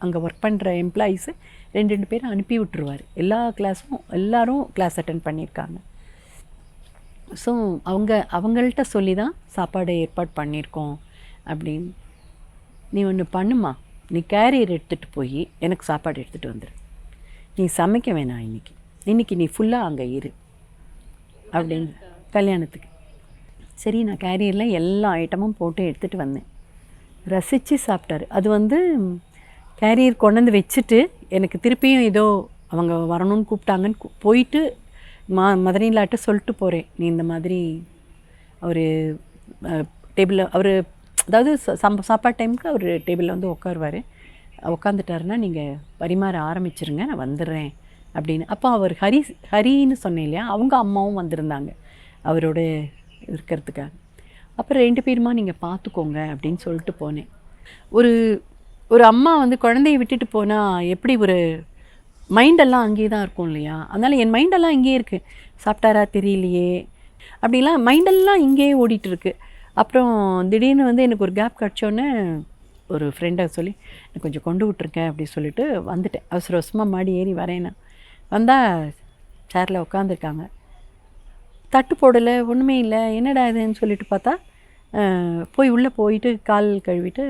அங்கே ஒர்க் பண்ணுற எம்ப்ளாயீஸு ரெண்டு பேர் அனுப்பி விட்டுருவார். எல்லா கிளாஸும் எல்லோரும் கிளாஸ் அட்டன் பண்ணியிருக்காங்க. ஸோ அவங்கள்ட்ட சொல்லி தான் சாப்பாடு ஏற்பாடு பண்ணியிருக்கோம் அப்படின்னு. நீ ஒன்று பண்ணுமா, நீ கேரியர் எடுத்துகிட்டு போய் எனக்கு சாப்பாடு எடுத்துகிட்டு வந்துடு, நீ சமைக்க வேணாம் இன்றைக்கி நீ ஃபுல்லாக அங்கே இரு அப்படின்னு. கல்யாணத்துக்கு சரி, நான் கேரியரில் எல்லா ஐட்டமும் போட்டு எடுத்துகிட்டு வந்தேன். ரசித்து சாப்பிட்டாரு. அது வந்து கேரியர் கொண்டு வந்து வச்சுட்டு எனக்கு திருப்பியும் ஏதோ அவங்க வரணும்னு கூப்பிட்டாங்கன்னு போயிட்டு மதுரையிலாட்ட சொல்லிட்டு போகிறேன், நீ இந்த மாதிரி அவர் டேபிளில் அவர் அதாவது சாப்பாடு டைமுக்கு அவர் டேபிளில் வந்து உட்காருவார், உட்காந்துட்டாருன்னா நீங்கள் பரிமாற ஆரம்பிச்சிருங்க, நான் வந்துடுறேன் அப்படின்னு. அப்போ அவர் ஹரின்னு சொன்னேன் இல்லையா, அவங்க அம்மாவும் வந்திருந்தாங்க அவரோட இருக்கிறதுக்காக. அப்புறம் 2 பேருமா நீங்கள் பார்த்துக்கோங்க அப்படின்னு சொல்லிட்டு போனேன். ஒரு அம்மா வந்து குழந்தைய விட்டுட்டு போனால் எப்படி ஒரு மைண்டெல்லாம் அங்கேயே தான் இருக்கும் இல்லையா, அதனால் என் மைண்டெல்லாம் இங்கேயே இருக்குது, சாப்பிட்டாரா தெரியலையே அப்படிலாம் மைண்டெல்லாம் இங்கேயே ஓடிட்டுருக்கு. அப்புறம் திடீர்னு வந்து எனக்கு ஒரு கேப் கிடச்சோன்னே ஒரு ஃப்ரெண்டை சொல்லி எனக்கு கொஞ்சம் கொண்டு விட்ருக்கேன் அப்படின்னு சொல்லிட்டு வந்துட்டேன். அவசரமாக மாடி ஏறி வரேன்னா வந்தால் சேரில் உட்காந்துருக்காங்க, தட்டு போடலை, ஒன்றுமே இல்லை, என்னடா இதுன்னு சொல்லிட்டு பார்த்தா போய் உள்ளே போயிட்டு கால் கழுவிட்டு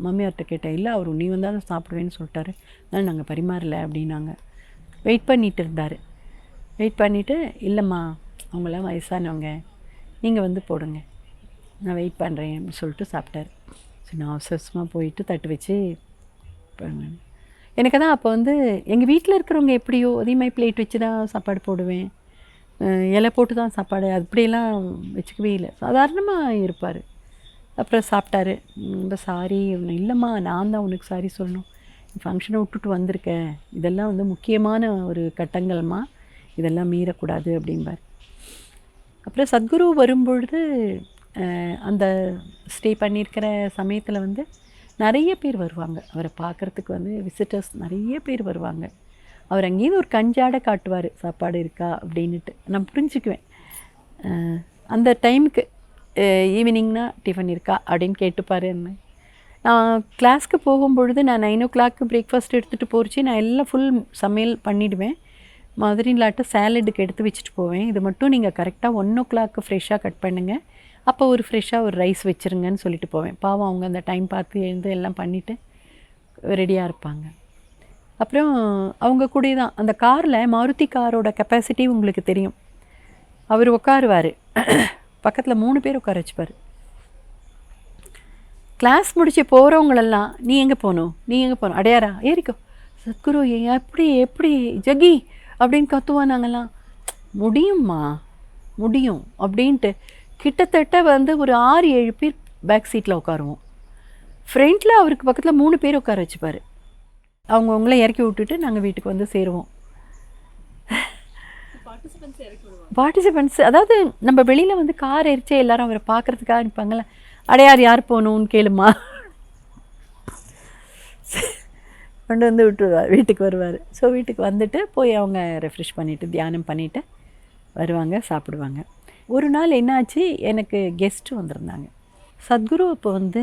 மாமியார்கிட்ட கேட்டேன், இல்லை அவர் நீ வந்தால் தான் சாப்பிடுவேன்னு சொல்லிட்டாரு, அதனால் நாங்கள் பரிமாறலை அப்படின்னாங்க. வெயிட் பண்ணிகிட்டு இருந்தார். வெயிட் பண்ணிவிட்டு, இல்லைம்மா அவங்களாம் வயசானவங்க, நீங்கள் வந்து போடுங்க, நான் வெயிட் பண்ணுறேன் அப்படின்னு சொல்லிட்டு சாப்பிட்டாரு. சரி, நான் அவசரமாக போயிட்டு தட்டு வச்சு எனக்கு தான் அப்போ வந்து எங்கள் வீட்டில் இருக்கிறவங்க எப்படியோ அதே மாதிரி பிளேட் வச்சு தான் சாப்பாடு போடுவேன், இலை போட்டு தான் சாப்பாடு, அப்படியெல்லாம் வச்சுக்கவே இல்லை, சாதாரணமாக இருப்பார். அப்புறம் சாப்பிட்டாரு. ரொம்ப சாரி, இல்லைம்மா நான் தான் உனக்கு சாரி சொல்லணும், ஃபங்க்ஷனை விட்டுட்டு வந்திருக்கேன், இதெல்லாம் வந்து முக்கியமான ஒரு கட்டங்கள்மா, இதெல்லாம் மீறக்கூடாது அப்படிம்பார். அப்புறம் சத்குரு வரும்பொழுது அந்த ஸ்டே பண்ணியிருக்கிற சமயத்தில் வந்து நிறைய பேர் வருவாங்க அவரை பார்க்குறதுக்கு, வந்து விசிட்டர்ஸ் நிறைய பேர் வருவாங்க. அவர் அங்கேயும் ஒரு கஞ்சாட காட்டுவார், சாப்பாடு இருக்கா அப்படின்ட்டு. நான் புரிஞ்சுக்குவேன் அந்த டைமுக்கு ஈவினிங்னா டிஃபன் இருக்கா அப்படின்னு கேட்டுப்பாரு என்ன. நான் கிளாஸ்க்கு போகும்பொழுது நான் 9 o'clock பிரேக்ஃபாஸ்ட் எடுத்துகிட்டு போகிறச்சி நான் எல்லாம் ஃபுல் சமையல் பண்ணிவிடுவேன். மாதிரிலாட்ட சேலடுக்கு எடுத்து வச்சுட்டு போவேன். இது மட்டும் நீங்கள் கரெக்டாக 1 o'clock ஃப்ரெஷ்ஷாக கட் பண்ணுங்கள், அப்போ ஒரு ஃப்ரெஷ்ஷாக ஒரு ரைஸ் வச்சுருங்கன்னு சொல்லிட்டு போவேன். பாவம் அவங்க அந்த டைம் பார்த்து எழுந்து எல்லாம் பண்ணிவிட்டு ரெடியாக இருப்பாங்க. அப்புறம் அவங்க கூட தான் அந்த காரில், மாருதி காரோட கெப்பாசிட்டி உங்களுக்கு தெரியும். அவர் உட்காருவார், பக்கத்தில் 3 பேர் உட்கார வச்சுப்பார். கிளாஸ் முடிச்சு போகிறவங்களெல்லாம் நீ எங்கே போகணும், நீ எங்கே போகணும், அடையாரா ஏறிக்கோ, சத்குரு எப்படி எப்படி ஜகி அப்படின்னு கத்துவோம். நாங்கள்லாம் முடியும்மா முடியும் அப்படின்ட்டு கிட்டத்தட்ட வந்து ஒரு 6-7 பேர் பேக் சீட்டில் உட்காருவோம். ஃப்ரண்ட்டில் அவருக்கு பக்கத்தில் 3 பேர் உட்கார வச்சுப்பார். அவங்கவுங்கள இறக்கி விட்டுட்டு நாங்கள் வீட்டுக்கு வந்து சேருவோம். பார்ட்டிசிபெண்ட்ஸ் அதாவது நம்ம வெளியில் வந்து கார் எரிச்சே எல்லாரும் அவரை பார்க்குறதுக்காக நிற்பாங்களே, அடையார் யார் போகணுன்னு கேளுமா கொண்டு வந்து விட்டுருவார், வீட்டுக்கு வருவார். ஸோ வீட்டுக்கு வந்துட்டு போய் அவங்க ரெஃப்ரெஷ் பண்ணிவிட்டு தியானம் பண்ணிவிட்டு வருவாங்க, சாப்பிடுவாங்க. ஒரு நாள் என்னாச்சு, எனக்கு கெஸ்ட்டு வந்திருந்தாங்க. சத்குரு இப்போ வந்து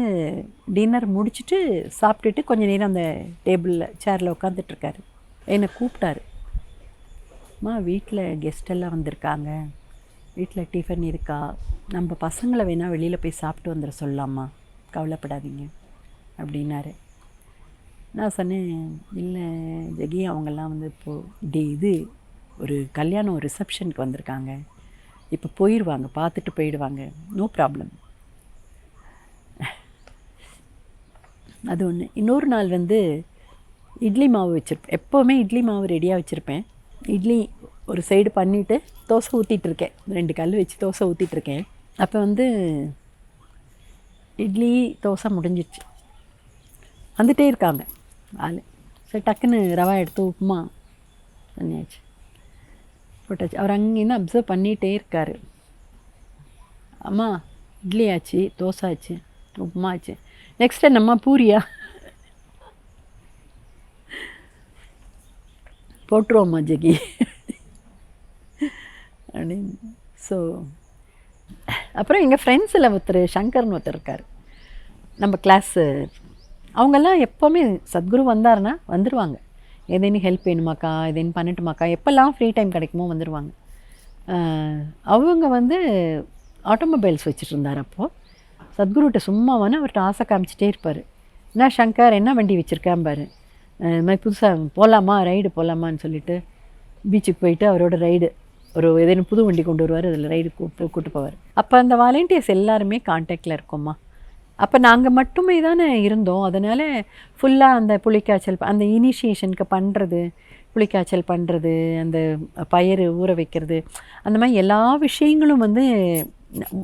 டின்னர் முடிச்சுட்டு சாப்பிட்டுட்டு கொஞ்சம் நேரம் அந்த டேபிளில் சேரில் உட்காந்துட்ருக்காரு. என்னை கூப்பிட்டாரு, அம்மா வீட்டில் கெஸ்டெல்லாம் வந்திருக்காங்க, வீட்டில் டிஃபன் இருக்கா, நம்ம பசங்களை வேணால் வெளியில் போய் சாப்பிட்டு வந்துட சொல்லலாமா, கவலைப்படாதீங்க அப்படின்னாரு. நான் சொன்னேன், இல்லை ஜெகி அவங்கெல்லாம் வந்து இப்போது இது ஒரு கல்யாணம் ஒரு ரிசப்ஷனுக்கு வந்திருக்காங்க, இப்போ போயிடுவாங்க, பார்த்துட்டு போயிடுவாங்க, நோ ப்ராப்ளம். அது ஒன்று. இன்னொரு நாள் வந்து இட்லி மாவு வச்சுருப்பேன், எப்போவுமே இட்லி மாவு ரெடியாக வச்சுருப்பேன். இட்லி ஒரு சைடு பண்ணிவிட்டு தோசை ஊற்றிட்டுருக்கேன், 2 கல் வச்சு தோசை ஊற்றிட்டுருக்கேன். அப்போ வந்து இட்லி தோசை முடிஞ்சிடுச்சு, வந்துகிட்டே இருக்காங்க ஆள். சரி டக்குன்னு ரவா எடுத்து உப்புமா பண்ணியாச்சு, போட்டாச்சு. அவர் அங்கேருந்து அப்சர்வ் பண்ணிகிட்டே இருக்கார். அம்மா இட்லி ஆச்சு, தோசை ஆச்சு, உப்புமா ஆச்சு, நெக்ஸ்ட் என்னம்மா பூரியா, போட்டுருவோம்மா ஜெகி அப்படின்னு. ஸோ அப்புறம் எங்கள் ஃப்ரெண்ட்ஸில் ஒருத்தர் சங்கர்னு ஒருத்தர் இருக்கார், நம்ம கிளாஸு. அவங்கெல்லாம் எப்போவுமே சத்குரு வந்தாருன்னா வந்துடுவாங்க. ஏதேனும் ஹெல்ப் வேணுமாக்கா, ஏதேனும் பண்ணட்டுமாக்கா, எப்போல்லாம் ஃப்ரீ டைம் கிடைக்குமோ வந்துடுவாங்க. அவங்க வந்து ஆட்டோமொபைல்ஸ் வச்சுட்டு இருந்தார். அப்போது சத்குருகிட்ட சும்மாவானு அவர்கிட்ட ஆசை காமிச்சிட்டே இருப்பார். என்ன சங்கர் என்ன வண்டி வச்சுருக்கேன் பாரு, இது மாதிரி புதுசாக போகலாமா, ரைடு போகலாமான்னு சொல்லிட்டு பீச்சுக்கு போயிட்டு அவரோட ரைடு ஒரு ஏதேனும் புது வண்டி கொண்டு வருவார், அதில் ரைடு கூப்பிட்டு போவார். அப்போ அந்த வாலண்டியர்ஸ் எல்லாருமே கான்டாக்டில் இருக்கோம்மா. அப்போ நாங்கள் மட்டுமே தானே இருந்தோம், அதனால் ஃபுல்லாக அந்த புளிக்காய்ச்சல் அந்த இனிஷியேஷனுக்கு பண்ணுறது, புளிக்காய்ச்சல் பண்ணுறது, அந்த பயிறு ஊற வைக்கிறது, அந்த மாதிரி எல்லா விஷயங்களும் வந்து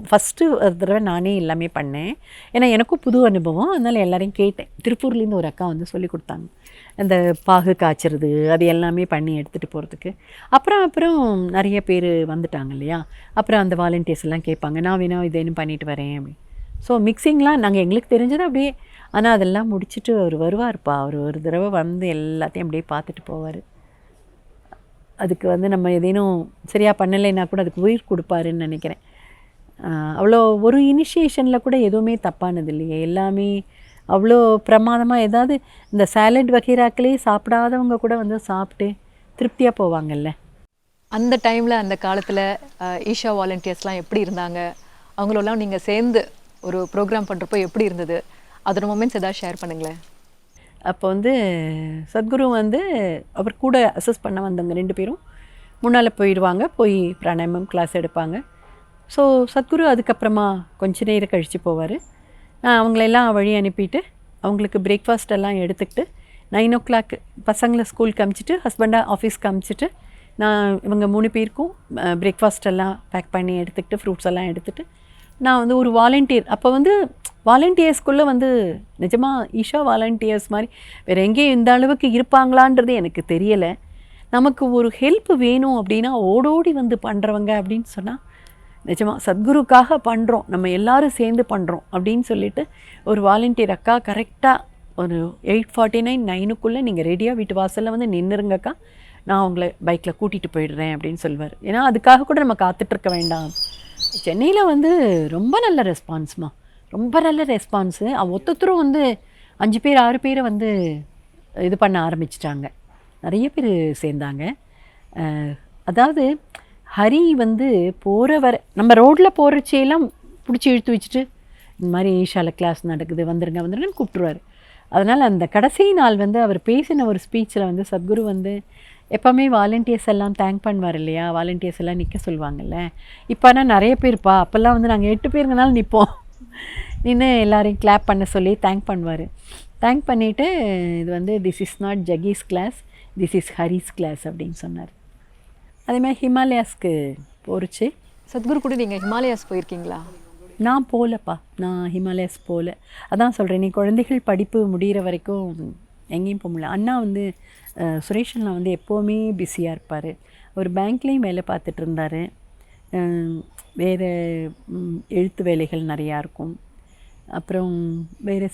ஃபஸ்ட்டு ஒரு தடவை நானே எல்லாமே பண்ணேன். ஏன்னா எனக்கும் புது அனுபவம், அதனால் எல்லாரையும் கேட்டேன். திருப்பூர்லேருந்து ஒரு அக்கா வந்து சொல்லி கொடுத்தாங்க அந்த பாகு காய்ச்சறது, அது எல்லாமே பண்ணி எடுத்துகிட்டு போகிறதுக்கு. அப்புறம் நிறைய பேர் வந்துட்டாங்க இல்லையா, அப்புறம் அந்த வாலண்டியர்ஸ் எல்லாம் கேட்பாங்க, நான் வேணா இதேன்னு பண்ணிட்டு வரேன் அப்படி. ஸோ மிக்சிங்லாம் நாங்கள் எங்களுக்கு தெரிஞ்சது அப்படியே. ஆனால் அதெல்லாம் முடிச்சுட்டு அவர் வருவார்ப்பா, அவர் ஒரு தடவை வந்து எல்லாத்தையும் அப்படியே பார்த்துட்டு போவார். அதுக்கு வந்து நம்ம ஏதேனும் சரியாக பண்ணலைன்னா கூட அதுக்கு உயிர் கொடுப்பாருன்னு நினைக்கிறேன். அவ்வளோ ஒரு இனிஷியேஷனில் கூட எதுவுமே தப்பானது இல்லையே, எல்லாமே அவ்வளோ பிரமாதமாக. ஏதாவது இந்த சாலட் வகைராக்களே சாப்பிடாதவங்க கூட வந்து சாப்பிட்டு திருப்தியாக போவாங்கல்ல. அந்த டைமில் அந்த காலத்தில் ஈஷா வாலண்டியர்ஸ்லாம் எப்படி இருந்தாங்க, அவங்களெல்லாம் நீங்கள் சேர்ந்து ஒரு ப்ரோக்ராம் பண்ணுறப்போ எப்படி இருந்தது, அதோட மொமெண்ட்ஸ் எதாவது ஷேர் பண்ணுங்களேன். அப்போ வந்து சத்குரு வந்து அவர் கூட அசஸ் பண்ண வந்தவங்க 2 பேரும் முன்னால் போயிடுவாங்க, போய் பிராணாயாமம் கிளாஸ் எடுப்பாங்க. ஸோ சத்குரு அதுக்கப்புறமா கொஞ்ச நேரம் கழித்து போவார். அவங்களெல்லாம் வழி அனுப்பிட்டு அவங்களுக்கு பிரேக்ஃபாஸ்ட் எல்லாம் எடுத்துக்கிட்டு 9 o'clock பசங்களை ஸ்கூலுக்கு அனுப்பிச்சிட்டு ஹஸ்பண்டாக ஆஃபீஸ்க்கு அனுப்பிச்சிட்டு நான் இவங்க 3 பேருக்கும் பிரேக்ஃபாஸ்ட் எல்லாம் பேக் பண்ணி எடுத்துக்கிட்டு ஃப்ரூட்ஸ் எல்லாம் எடுத்துகிட்டு நான் வந்து ஒரு வாலண்டியர். அப்போ வந்து வாலண்டியர்ஸ்குள்ளே வந்து நிஜமாக ஈஷா வாலண்டியர்ஸ் மாதிரி வேறு எங்கேயும் இந்த அளவுக்கு இருப்பாங்களான்றது எனக்கு தெரியலை. நமக்கு ஒரு ஹெல்ப் வேணும் அப்படின்னா ஓடோடி வந்து பண்ணுறவங்க அப்படின்னு சொன்னால் நிஜமாக சத்குருக்காக பண்ணுறோம், நம்ம எல்லோரும் சேர்ந்து பண்ணுறோம் அப்படின்னு சொல்லிட்டு ஒரு வாலண்டியர் அக்கா கரெக்டாக ஒரு 8:49 9க்குள்ளே நீங்கள் ரெடியாக வீட்டு வாசலில் வந்து நின்றுருங்கக்கா, நான் உங்களை பைக்கில் கூட்டிகிட்டு போயிடுறேன் அப்படின்னு சொல்லுவார். ஏன்னா அதுக்காக கூட நம்ம காத்துட்ருக்க வேண்டாம். சென்னையில் வந்து ரொம்ப நல்ல ரெஸ்பான்ஸ்மா, ரொம்ப நல்ல ரெஸ்பான்ஸு. ஒருத்தரும் வந்து 5 பேர் 6 பேரை வந்து இது பண்ண ஆரம்பிச்சிட்டாங்க. நிறைய பேர் சேர்ந்தாங்க. அதாவது ஹரி வந்து போகிற வர நம்ம ரோட்டில் போகிறச்சையெல்லாம் பிடிச்சி இழுத்து வச்சுட்டு இந்த மாதிரி ஈஷாவில் கிளாஸ் நடக்குது, வந்துருங்கன்னு கூப்பிட்ருவார். அதனால் அந்த கடைசி நாள் வந்து அவர் பேசின ஒரு ஸ்பீச்சில் வந்து சத்குரு வந்து எப்போவுமே வாலண்டியர்ஸ் எல்லாம் தேங்க் பண்ணுவார் இல்லையா, வாலண்டியர்ஸ் எல்லாம் நிற்க சொல்லுவாங்கல்ல. இப்போ ஆனால் நிறைய பேர்ப்பா, அப்போல்லாம் வந்து நாங்கள் 8 பேருங்கனாலும் நிற்போம், நின்று எல்லாரையும் கிளாப் பண்ண சொல்லி தேங்க் பண்ணுவார். தேங்க் பண்ணிவிட்டு இது வந்து this is not Jaggi's class, this is Hari's class அப்படின்னு சொன்னார். அதேமாதிரி ஹிமாலயாஸ்க்கு போச்சு. சத்குரு கூட நீங்கள் ஹிமாலயாஸ் போயிருக்கீங்களா? நான் போகலப்பா, நான் ஹிமாலயாஸ் போகல. அதான் சொல்கிறேன், நீ குழந்தைகள் படிப்பு முடிகிற வரைக்கும் எங்கேயும் போக முடியல. அண்ணா வந்து சுரேஷன் வந்து எப்போவுமே பிஸியாக இருப்பார். ஒரு பேங்க்லேயும் வேலை பார்த்துட்டு இருந்தார். வேறு எழுத்து வேலைகள் நிறையா இருக்கும். அப்புறம் வேறு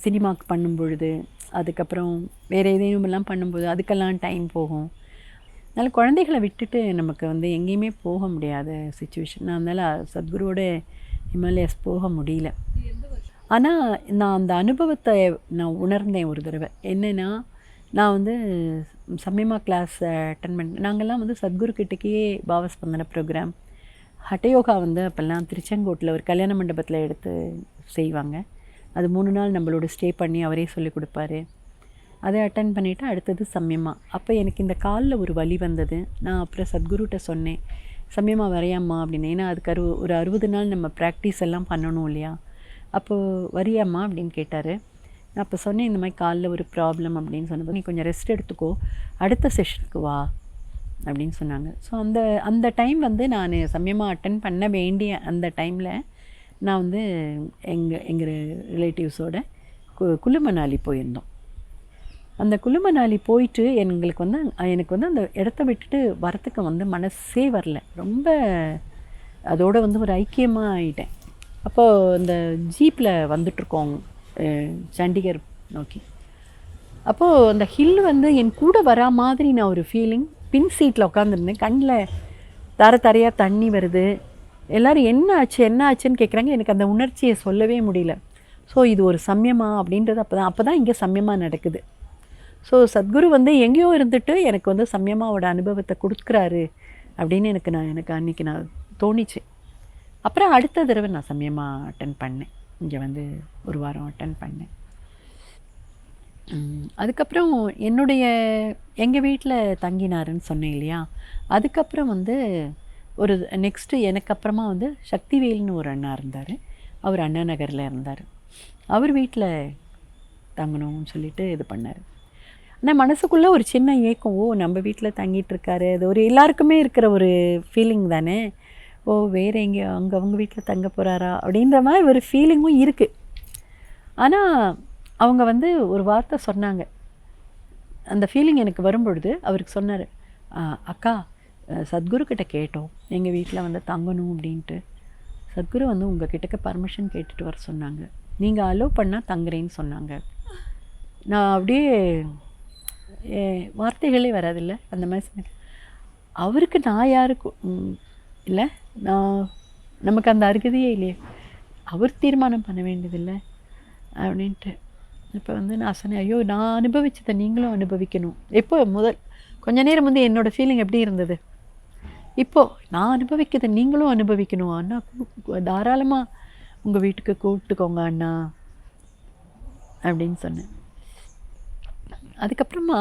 சினிமாவுக்கு பண்ணும் பொழுது, அதுக்கப்புறம் வேறு எதையுமெல்லாம் பண்ணும்போது அதுக்கெல்லாம் டைம் போகும். அதனால் குழந்தைகளை விட்டுட்டு நமக்கு வந்து எங்கேயுமே போக முடியாத சுச்சுவேஷன். அதனால் சத்குருவோட ஹிமாலயாஸ் போக முடியல. ஆனால் நான் அந்த அனுபவத்தை நான் உணர்ந்தேன் ஒரு தடவை. என்னென்னா, நான் வந்து சம்யமா கிளாஸ் அட்டன் பண்ணேன். நாங்கள்லாம் வந்து சத்குரு கிட்டக்கே பாவஸ்பந்தன ப்ரோக்ராம், ஹட்டயோகா வந்து அப்போல்லாம் திருச்செங்கோட்டில் ஒரு கல்யாண மண்டபத்தில் எடுத்து செய்வாங்க. அது 3 நாள் நம்மளோட ஸ்டே பண்ணி அவரே சொல்லிக் கொடுப்பாரு. அதை அட்டன் பண்ணிவிட்டு அடுத்தது சம்யமா. அப்போ எனக்கு இந்த காலில் ஒரு வலி வந்தது. நான் அப்புறம் சத்குருட்ட சொன்னேன், சம்யமா வரையாம்மா அப்படின்னு. ஏன்னா அதுக்கு ஒரு 60 நாள் நம்ம ப்ராக்டிஸ் எல்லாம் பண்ணணும் இல்லையா. அப்போது வரியாம்மா அப்படின்னு கேட்டார். நான் அப்போ சொன்னேன், இந்த மாதிரி காலில் ஒரு ப்ராப்ளம் அப்படின்னு சொன்னது. நீ கொஞ்சம் ரெஸ்ட் எடுத்துக்கோ, அடுத்த செஷனுக்கு வா அப்படின்னு சொன்னாங்க. ஸோ அந்த டைம் வந்து நான் சமயமா அட்டன் பண்ண வேண்டிய அந்த டைமில் நான் வந்து எங்கள் ரிலேட்டிவ்ஸோட குலுமணாலி போயிருந்தோம். அந்த குலுமணாலி போயிட்டு எனக்கு வந்து அந்த இடத்த விட்டுட்டு வரத்துக்கு வந்து மனசே வரல. ரொம்ப அதோடு வந்து ஒரு ஐக்கியமாக ஆகிட்டேன். அப்போது இந்த ஜீப்பில் வந்துட்ருக்கோம் சண்டிகர் நோக்கி. அப்போது அந்த ஹில் வந்து என் கூட வரா மாதிரி நான் ஒரு ஃபீலிங். பின் சீட்டில் உட்காந்துருந்தேன். கண்ணில் தரையாக தண்ணி வருது. எல்லோரும் என்ன ஆச்சுன்னு கேட்குறாங்க. எனக்கு அந்த உணர்ச்சியை சொல்லவே முடியல. ஸோ இது ஒரு சம்யமா அப்படின்றது அப்போ தான் இங்கே சம்யமா நடக்குது. ஸோ சத்குரு வந்து எங்கேயோ இருந்துட்டு எனக்கு வந்து சம்யமாவோட அனுபவத்தை கொடுக்குறாரு அப்படின்னு எனக்கு அன்றைக்கி நான் தோணிச்சு. அப்புறம் அடுத்த தடவை நான் சம்யமா அட்டன் பண்ணேன். இங்கே வந்து 1 வாரம் அட்டன் பண்ணேன். அதுக்கப்புறம் எங்கள் வீட்டில் தங்கினாருன்னு சொன்னேன் இல்லையா. அதுக்கப்புறம் வந்து ஒரு நெக்ஸ்ட்டு எனக்கு அப்புறமா வந்து சக்திவேல்னு ஒரு அண்ணா இருந்தார். அவர் அண்ணா நகரில் இருந்தார். அவர் வீட்டில் தங்கணும்னு சொல்லிட்டு இது பண்ணார். ஆனால் மனசுக்குள்ளே ஒரு சின்ன ஏக்கம், நம்ம வீட்டில் தங்கிட்டுருக்காரு, அது ஒரு எல்லாருக்குமே இருக்கிற ஒரு ஃபீலிங் தானே. வேறு எங்கே அவங்க வீட்டில் தங்க போகிறாரா அப்படின்ற மாதிரி ஒரு ஃபீலிங்கும் இருக்குது. ஆனால் அவங்க வந்து ஒரு வார்த்தை சொன்னாங்க. அந்த ஃபீலிங் எனக்கு வரும்பொழுது அவருக்கு சொன்னார், அக்கா சத்குரு கிட்ட கேட்டோம் எங்கள் வீட்டில் வந்து தங்கணும் அப்படின்ட்டு. சத்குரு வந்து உங்கள் கிட்டக்க பர்மிஷன் கேட்டுட்டு வர சொன்னாங்க, நீங்கள் அலோவ் பண்ணால் தங்குறேன்னு சொன்னாங்க. நான் அப்படியே வார்த்தைகளே வராதில்ல அந்த மாதிரி சொன்னேன். அவருக்கு நான் யாருக்கும் இல்லை, நமக்கு அந்த அருகதையே இல்லையே, அவர் தீர்மானம் பண்ண வேண்டியதில்லை அப்படின்ட்டு. இப்போ வந்து நான் சொன்னேன், ஐயோ நான் அனுபவிச்சதை நீங்களும் அனுபவிக்கணும். எப்போ கொஞ்ச நேரம் வந்து என்னோடய ஃபீலிங் எப்படி இருந்தது, இப்போது நான் அனுபவிக்கிறதை நீங்களும் அனுபவிக்கணும் அண்ணா, தாராளமாக உங்கள் வீட்டுக்கு கூப்பிட்டுக்கோங்க அண்ணா அப்படின்னு சொன்னேன். அதுக்கப்புறமா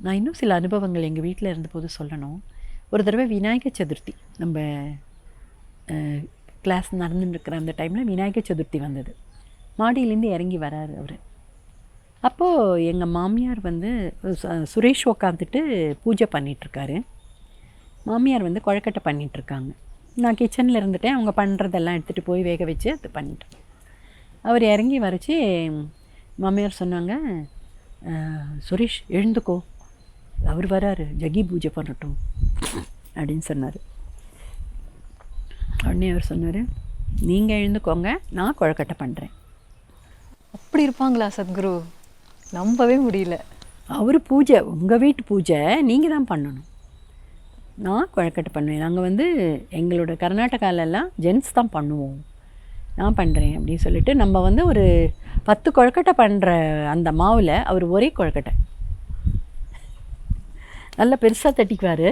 நான் இன்னும் சில அனுபவங்கள் எங்கள் வீட்டில் இருந்தபோது சொல்லணும். ஒரு தடவை விநாயகர் சதுர்த்தி, நம்ம கிளாஸ் நடந்துட்டுருக்கிற அந்த டைமில் விநாயகர் சதுர்த்தி வந்தது. மாடியிலேருந்து இறங்கி வராரு அவர். அப்போது எங்கள் மாமியார் வந்து சுரேஷ் உட்காந்துட்டு பூஜை பண்ணிகிட்ருக்காரு. மாமியார் வந்து கொழக்கட்டை பண்ணிகிட்ருக்காங்க. நான் கிச்சனில் இருந்துட்டேன். அவங்க பண்ணுறதெல்லாம் எடுத்துகிட்டு போய் வேக வச்சு அது பண்ணிட்டேன். அவர் இறங்கி வரைச்சி மாமியார் சொன்னாங்க, சுரேஷ் எழுந்துக்கோ, அவர் வராரு, ஜகி பூஜை பண்ணட்டும் அப்படின்னு சொன்னார். உடனே அவர் சொன்னார், நீங்கள் எழுந்துக்கோங்க, நான் கொழக்கட்டை பண்ணுறேன். அப்படி இருப்பாங்களா சத்குரு? நம்பவே முடியல. அவர் பூஜை, உங்கள் வீட்டு பூஜை நீங்கள் தான் பண்ணணும், நான் கொழக்கட்டை பண்ணுவேன். நாங்கள் வந்து எங்களோட கர்நாடகாலெல்லாம் ஜென்ஸ் தான் பண்ணுவோம் நான் பண்ணுறேன் அப்படின்னு சொல்லிட்டு நம்ம வந்து ஒரு 10 கொழுக்கட்டை பண்ணுற அந்த மாவில் அவர் ஒரே கொழுக்கட்டை நல்லா பெருசாக தட்டிக்குவார்.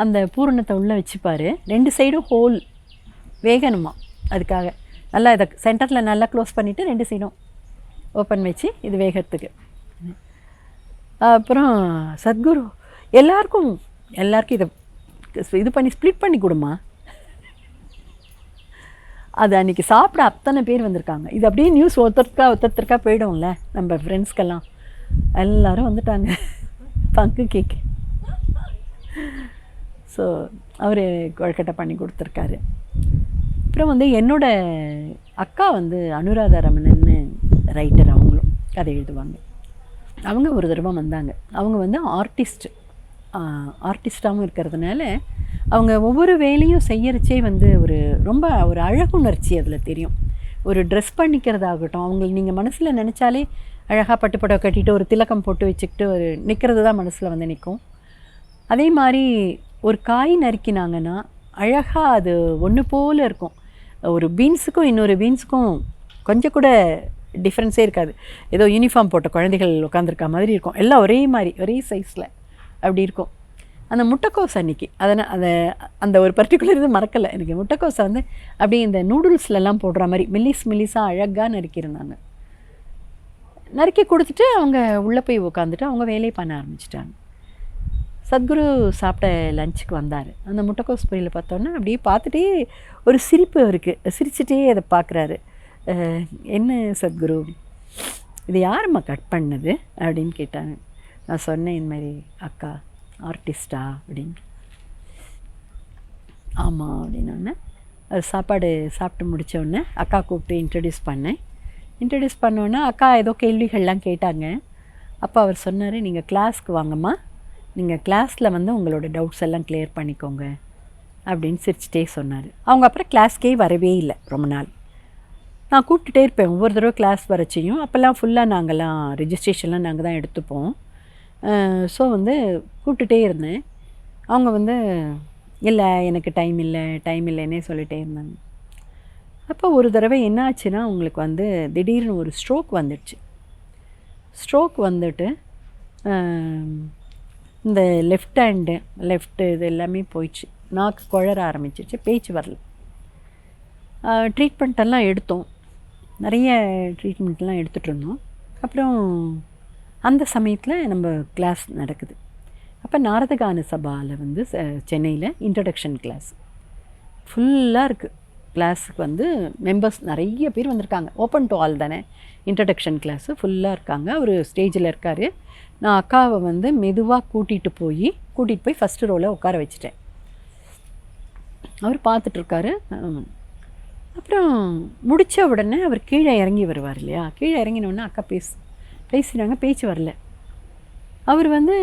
அந்த பூரணத்தை உள்ளே வச்சுப்பார். 2 சைடும் ஹோல் வேகணுமா, அதுக்காக நல்லா இதை சென்டரில் நல்லா க்ளோஸ் பண்ணிவிட்டு 2 சைடும் ஓப்பன் வச்சு இது வேகிறதுக்கு. அப்புறம் சத்குரு எல்லாருக்கும் இதை இது பண்ணி ஸ்ப்ளிட் பண்ணி கொடுமா. அது அன்றைக்கி சாப்பிட அத்தனை பேர் வந்திருக்காங்க. இது அப்படியே நியூஸ் ஒருத்தருக்கா போயிடும்ல நம்ம ஃப்ரெண்ட்ஸ்க்கெல்லாம். எல்லோரும் வந்துட்டாங்க பங்கு கேக்கு. ஸோ அவர் கொழுக்கட்டை பண்ணி கொடுத்துருக்காரு. அப்புறம் வந்து என்னோடய அக்கா வந்து அனுராதா ரமணன்னு ரைட்டர், அவங்களும் கதை எழுதுவாங்க. அவங்க ஒரு தடவை வந்தாங்க. அவங்க வந்து ஆர்டிஸ்டாகவும் இருக்கிறதுனால அவங்க ஒவ்வொரு வேலையும் செய்யறச்சே வந்து ரொம்ப ஒரு அழகுணர்ச்சி அதில் தெரியும். ஒரு ட்ரெஸ் பண்ணிக்கிறதாகட்டும், அவங்களுக்கு நீங்கள் மனசில் நினச்சாலே அழகாக பட்டுப்படவை கட்டிட்டு ஒரு திலக்கம் போட்டு வச்சுக்கிட்டு ஒரு நிற்கிறது தான் மனசில் வந்து நிற்கும். அதே மாதிரி ஒரு காய் நறுக்கினாங்கன்னா அழகாக அது ஒன்று போல் இருக்கும். ஒரு பீன்ஸுக்கும் இன்னொரு பீன்ஸுக்கும் கொஞ்சம் கூட டிஃப்ரென்ஸே இருக்காது. ஏதோ யூனிஃபார்ம் போட்ட குழந்தைகள் உட்காந்துருக்க மாதிரி இருக்கும். எல்லாம் ஒரே மாதிரி ஒரே சைஸில் அப்படி இருக்கும். அந்த முட்டைக்கோஸ் அன்றைக்கி அந்த ஒரு பர்டிகுலர் இது மறக்கலை எனக்கு. முட்டைக்கோஸை வந்து அப்படியே இந்த நூடுல்ஸ்லலாம் போடுற மாதிரி மெல்லிஸாக அழகாக நறுக்கியிருந்தாங்க. நறுக்கி கொடுத்துட்டு அவங்க உள்ளே போய் உட்காந்துட்டு அவங்க வேலையை பண்ண ஆரம்பிச்சிட்டாங்க. சத்குரு சாப்பிட்ட லஞ்சுக்கு வந்தார். அந்த முட்டைக்கோஸ் பொரியலை பார்த்தோன்னா அப்படியே பார்த்துட்டே ஒரு சிரிப்பு இருக்குது. சிரிச்சுட்டே அதை பார்க்குறாரு. என்ன சத்குரு, இது யாரும்மா கட் பண்ணது அப்படின்னு கேட்டாங்க. நான் சொன்னேன் இந்த மாதிரி அக்கா ஆர்டிஸ்டா அப்படின்னு. ஆமாம் அப்படின்னோடனே அது சாப்பாடு சாப்பிட்டு முடித்தோடனே அக்கா கூப்பிட்டு இன்ட்ரடியூஸ் பண்ணோன்னே அக்கா ஏதோ கேள்விகள்லாம் கேட்டாங்க. அப்போ அவர் சொன்னார், நீங்கள் கிளாஸ்க்கு வாங்கம்மா, நீங்கள் கிளாஸில் வந்து உங்களோட டவுட்ஸ் எல்லாம் கிளியர் பண்ணிக்கோங்க அப்படின்னு சிரிச்சிட்டே சொன்னார். அவங்க அப்புறம் கிளாஸ்க்கே வரவே இல்லை ரொம்ப நாள். நான் கூப்பிட்டுட்டே இருப்பேன் ஒவ்வொரு தடவை கிளாஸ் வரச்சையும். அப்போல்லாம் ஃபுல்லாக நாங்கள்லாம் ரெஜிஸ்ட்ரேஷன்லாம் நாங்கள் தான் எடுத்துப்போம். ஸோ வந்து கூப்பிட்டுட்டே இருந்தேன். அவங்க வந்து இல்லை எனக்கு டைம் இல்லைன்னே சொல்லிகிட்டே இருந்தாங்க. அப்போ ஒரு தடவை என்ன ஆச்சுன்னா, அவங்களுக்கு வந்து திடீர்னு ஒரு ஸ்ட்ரோக் வந்துடுச்சு. ஸ்ட்ரோக் வந்துட்டு இந்த லெஃப்ட்டு இது எல்லாமே போயிடுச்சு. நாக்கு குழற ஆரம்பிச்சிச்சு, பேச்சு வரல. ட்ரீட்மெண்ட்டெல்லாம் எடுத்தோம், நிறைய ட்ரீட்மெண்ட்லாம் எடுத்துகிட்டு இருந்தோம். அப்புறம் அந்த சமயத்தில் நம்ம கிளாஸ் நடக்குது. அப்போ நாரதகான சபாவில் வந்து சென்னையில் இன்ட்ரடக்ஷன் கிளாஸ் ஃபுல்லாக இருக்குது. கிளாஸுக்கு வந்து மெம்பர்ஸ் நிறைய பேர் வந்திருக்காங்க. ஓப்பன் டு ஆல் தானே, இன்ட்ரடக்ஷன் கிளாஸு ஃபுல்லாக இருக்காங்க. அவர் ஸ்டேஜில் இருக்கார். நான் அக்காவை வந்து மெதுவாக கூட்டிகிட்டு போய் ஃபஸ்ட்டு ரோவில் உட்கார வச்சுட்டேன். அவர் பார்த்துட்ருக்காரு. அப்புறம் முடித்த உடனே அவர் கீழே இறங்கி வருவார் இல்லையா, கீழே இறங்கினோடனே அக்கா பேசினாங்க, பேச்சு வரல. அவர் வந்து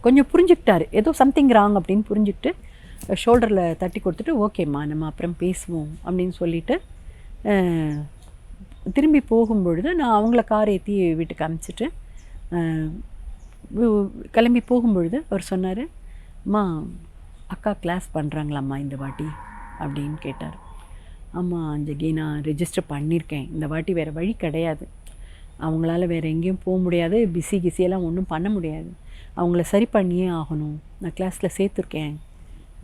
கொஞ்சம் புரிஞ்சுக்கிட்டார், ஏதோ சம்திங் ராங் அப்படின்னு புரிஞ்சுக்கிட்டு ஷோல்டரில் தட்டி கொடுத்துட்டு ஓகேம்மா நம்ம அப்புறம் பேசுவோம் அப்படின்னு சொல்லிவிட்டு திரும்பி போகும்பொழுது நான் அவங்கள கார் ஏற்றி வீட்டுக்கு அனுப்பிச்சிட்டு கிளம்பி போகும்பொழுது அவர் சொன்னார், அம்மா அக்கா கிளாஸ் பண்ணுறாங்களாம்மா இந்த வாட்டி அப்படின்னு கேட்டார். ஆமாம் அஞ்சகி, நான் ரெஜிஸ்டர் பண்ணியிருக்கேன். இந்த வாட்டி வேறு வழி கிடையாது, அவங்களால வேறு எங்கேயும் போக முடியாது, கிசியெல்லாம் ஒன்றும் பண்ண முடியாது, அவங்கள சரி பண்ணியே ஆகணும், நான் கிளாஸில் சேர்த்துருக்கேன்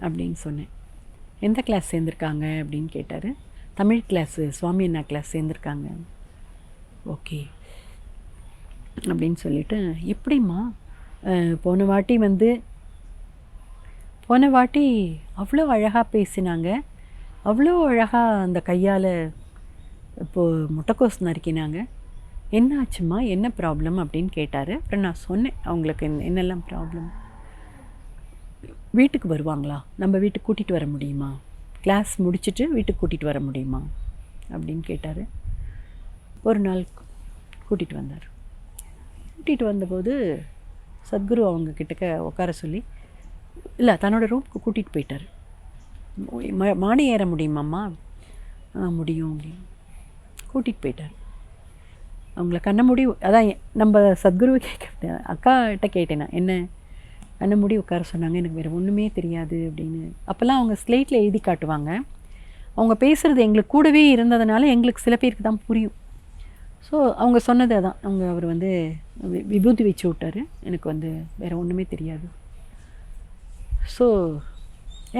அப்படின்னு சொன்னேன். எந்த கிளாஸ் சேர்ந்துருக்காங்க அப்படின்னு கேட்டார். தமிழ் கிளாஸு, சுவாமி அண்ணா கிளாஸ் சேர்ந்துருக்காங்க. ஓகே அப்படின்னு சொல்லிவிட்டு, எப்படிம்மா போன வாட்டி அவ்வளோ அழகாக பேசினாங்க, அவ்வளோ அழகாக அந்த கையால் இப்போது முட்டைக்கோஸ் நறுக்கினாங்க, என்ன ஆச்சுமா, என்ன ப்ராப்ளம் அப்படின்னு கேட்டார். அப்புறம் நான் சொன்னேன் அவங்களுக்கு என்னெல்லாம் ப்ராப்ளம். வீட்டுக்கு வருவாங்களா, நம்ம வீட்டுக்கு கூட்டிகிட்டு வர முடியுமா, கிளாஸ் முடிச்சுட்டு வீட்டுக்கு கூட்டிகிட்டு வர முடியுமா அப்படின்னு கேட்டார். ஒரு நாள் கூட்டிகிட்டு வந்தார். கூட்டிகிட்டு வந்தபோது சத்குரு அவங்க கிட்டக்க உட்கார சொல்லி, இல்லை தன்னோட ரூமுக்கு கூட்டிகிட்டு போயிட்டார். மாடி ஏற முடியுமாம்மா, முடியும் அப்படின்னு கூட்டிகிட்டு போயிட்டார். அவங்கள கண்ண மூடி, அதான் நம்ம சத்குருவை அக்காட்ட கேட்டேன் நான், என்ன கண்ண மூடி உட்கார சொன்னாங்க, எனக்கு வேறு ஒன்றுமே தெரியாது அப்படின்னு. அப்போல்லாம் அவங்க ஸ்லேட்டில் எழுதி காட்டுவாங்க. அவங்க பேசுகிறது எங்களுக்கு கூடவே இருந்ததுனால எங்களுக்கு சில பேருக்கு தான் புரியும். ஸோ அவங்க சொன்னது அதான். அவர் வந்து விபூதி வச்சு விட்டார். எனக்கு வந்து வேறு ஒன்றுமே தெரியாது. ஸோ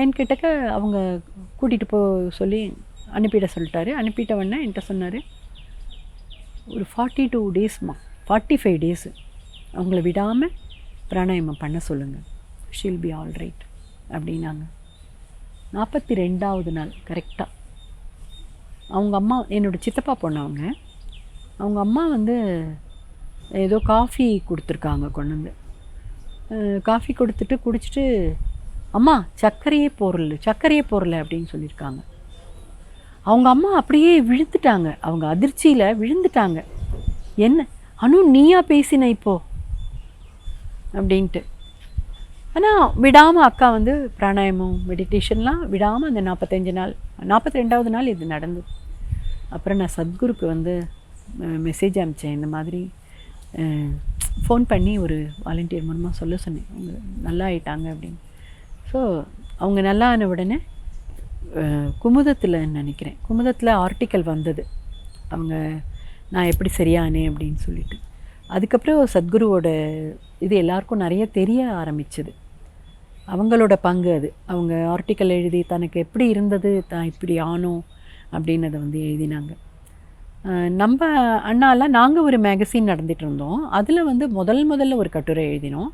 என்கிட்டக்க அவங்க கூட்டிகிட்டு சொல்லி அனுப்பிட சொல்லிட்டாரு. அனுப்பிட்ட உடனே என்கிட்ட சொன்னார், ஒரு 42 டேஸ்மா 45 டேஸு அவங்கள விடாமல் பிராணாயாமம் பண்ண சொல்லுங்கள், ஷீல் பி ஆல் ரைட் அப்படின்னாங்க. 42வது நாள் கரெக்டாக அவங்க அம்மா, என்னோடய சித்தப்பா பொண்ணவங்க, அவங்க அம்மா வந்து ஏதோ காஃபி கொடுத்துருக்காங்க கொண்டு வந்து. காஃபி கொடுத்துட்டு குடிச்சிட்டு, அம்மா சர்க்கரையே போடல அப்படின்னு சொல்லியிருக்காங்க. அவங்க அம்மா அப்படியே விழுந்துட்டாங்க. அவங்க அதிர்ச்சியில் விழுந்துட்டாங்க. என்ன அனு நீயா பேசின இப்போ அப்படின்ட்டு. ஆனால் விடாமல் அக்கா வந்து பிராணாயாமம் மெடிடேஷன்லாம் விடாமல் அந்த 45 நாள் 42வது நாள் இது நடந்தது. அப்புறம் நான் சத்குருக்கு வந்து மெசேஜ் அனுப்பிச்சேன். இந்த மாதிரி ஃபோன் பண்ணி ஒரு வாலண்டியர் மூலமாக சொல்ல சொன்னேன், அவங்க நல்லா ஆயிட்டாங்க அப்படின்னு. ஸோ அவங்க நல்லா ஆன உடனே குமுதத்தில் நினைக்கிறேன், குமுதத்தில் ஆர்டிக்கல் வந்தது அவங்க நான் எப்படி சரியானேன் அப்படின்னு சொல்லிட்டு. அதுக்கப்புறம் சத்குருவோட இது எல்லாருக்கும் நிறைய தெரிய ஆரம்பிச்சது. அவங்களோட பங்கு அது. அவங்க ஆர்டிக்கல் எழுதி தனக்கு எப்படி இருந்தது, தான் இப்படி ஆனோம் அப்படின்னதை வந்து எழுதினாங்க. நம்ம அண்ணாலாம் நாங்கள் ஒரு மேகசின் நடந்துகிட்டு இருந்தோம். அதில் வந்து முதல்ல ஒரு கட்டுரை எழுதினோம்.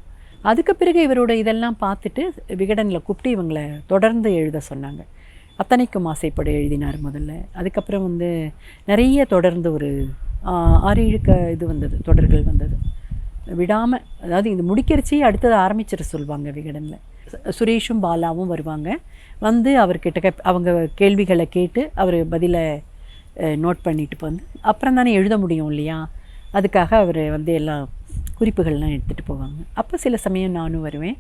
அதுக்கு பிறகு இவரோட இதெல்லாம் பார்த்துட்டு விகடனில் கூப்பிட்டு இவங்களை தொடர்ந்து எழுத சொன்னாங்க. அத்தனைக்கும் ஆசைப்பட எழுதினார் முதல்ல. அதுக்கப்புறம் வந்து நிறைய தொடர்ந்து ஒரு 6-7 இது வந்தது, தொடர்கள் வந்தது விடாமல். அதாவது இது முடிக்கிறச்சி அடுத்தது ஆரம்பிச்சிட சொல்லுவாங்க விகடனில். சுரேஷும் பாலாவும் வருவாங்க, வந்து அவர்கிட்ட அவங்க கேள்விகளை கேட்டு அவர் பதிலை நோட் பண்ணிட்டு வந்து அப்புறம் தானே எழுத முடியும் இல்லையா, அதுக்காக அவர் வந்து எல்லா குறிப்புகள்லாம் எடுத்துகிட்டு போவாங்க. அப்போ சில சமயம் நானும் வருவேன்.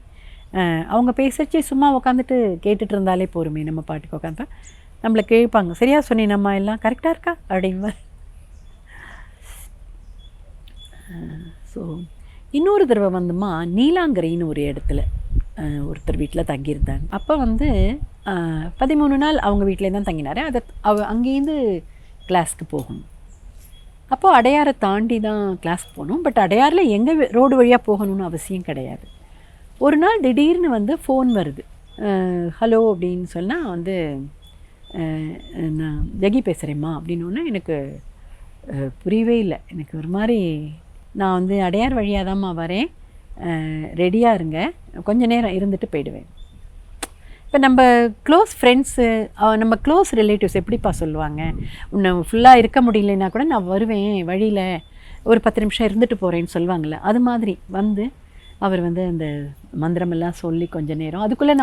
அவங்க பேசுகிறச்சே சும்மா உட்காந்துட்டு கேட்டுட்டு இருந்தாலே போருமே, நம்ம பாட்டுக்கு உட்காந்துப்பேன். நம்மளை கேட்பாங்க, சரியா சொன்னீங்கம்மா, எல்லாம் கரெக்டாக இருக்கா அப்படின்பா. ஸோ இன்னொரு தடவை வந்துமா நீலாங்கரைன்னு ஒரு இடத்துல ஒருத்தர் வீட்டில் தங்கியிருந்தாங்க. அப்போ வந்து 13 நாள் அவங்க வீட்டிலே தான் தங்கினார். அதை அங்கேருந்து கிளாஸ்க்கு போகணும். அப்போது அடையாரை தாண்டி தான் கிளாஸ்க்கு போகணும். பட் அடையாரில் எங்கள் ரோடு வழியாக போகணும்னு அவசியம் கிடையாது. ஒரு நாள் திடீர்னு வந்து ஃபோன் வருது. ஹலோ அப்படின்னு சொன்னால் வந்து நான் ஜெகி பேசுகிறேம்மா அப்படின்னோடனே எனக்கு புரியவே இல்லை. எனக்கு ஒரு மாதிரி, நான் வந்து அடையார் வழியாக தான்மா வரேன், ரெடியாக இருங்க, கொஞ்சம் நேரம் இருந்துட்டு போயிடுவேன். இப்போ நம்ம க்ளோஸ் ஃப்ரெண்ட்ஸு, நம்ம க்ளோஸ் ரிலேட்டிவ்ஸ் எப்படிப்பா சொல்லுவாங்க, உன்னை ஃபுல்லாக இருக்க முடியலன்னா கூட நான் வருவேன், வழியில் ஒரு 10 நிமிஷம் இருந்துட்டு போகிறேன்னு சொல்லுவாங்கள்ல, அது மாதிரி வந்து அவர் வந்து அந்த மந்திரமெல்லாம் சொல்லி கொஞ்சம் நேரம், அதுக்குள்ளே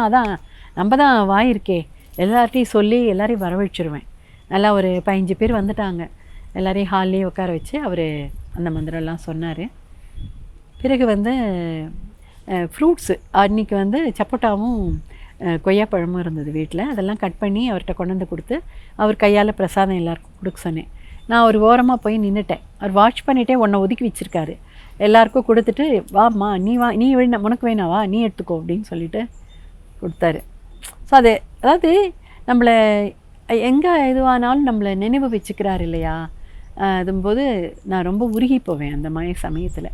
நம்ம தான் வாயிருக்கே எல்லார்ட்டையும் சொல்லி எல்லாரையும் வரவழைச்சிருவேன். நல்லா ஒரு 15 பேர் வந்துட்டாங்க. எல்லோரையும் ஹால்லேயே உட்கார வச்சு அவர் அந்த மந்திரம்லாம் சொன்னார். பிறகு வந்து ஃப்ரூட்ஸு அன்றைக்கி வந்து சப்போட்டாவும் கொய்யாப்பழமும் இருந்தது வீட்டில். அதெல்லாம் கட் பண்ணி அவர்கிட்ட கொண்டு வந்து கொடுத்து அவர் கையால் பிரசாதம் எல்லாருக்கும் கொடுக்க சொன்னேன். நான் ஒரு ஓரமாக போய் நின்றுட்டேன். அவர் வாட்ச் பண்ணிகிட்டே ஒன்றை ஒதுக்கி வச்சுருக்காரு. எல்லாருக்கும் கொடுத்துட்டு, வாம்மா நீ உனக்கு வேணாவா, நீ எடுத்துக்கோ அப்படின்னு சொல்லிட்டு கொடுத்தாரு. ஸோ அது அதாவது நம்மளை எங்கே எதுவானாலும் நம்மளை நினைவு வச்சுக்கிறார் இல்லையா, அதும்போது நான் ரொம்ப உருகி போவேன் அந்த மாதிரி சமயத்தில்.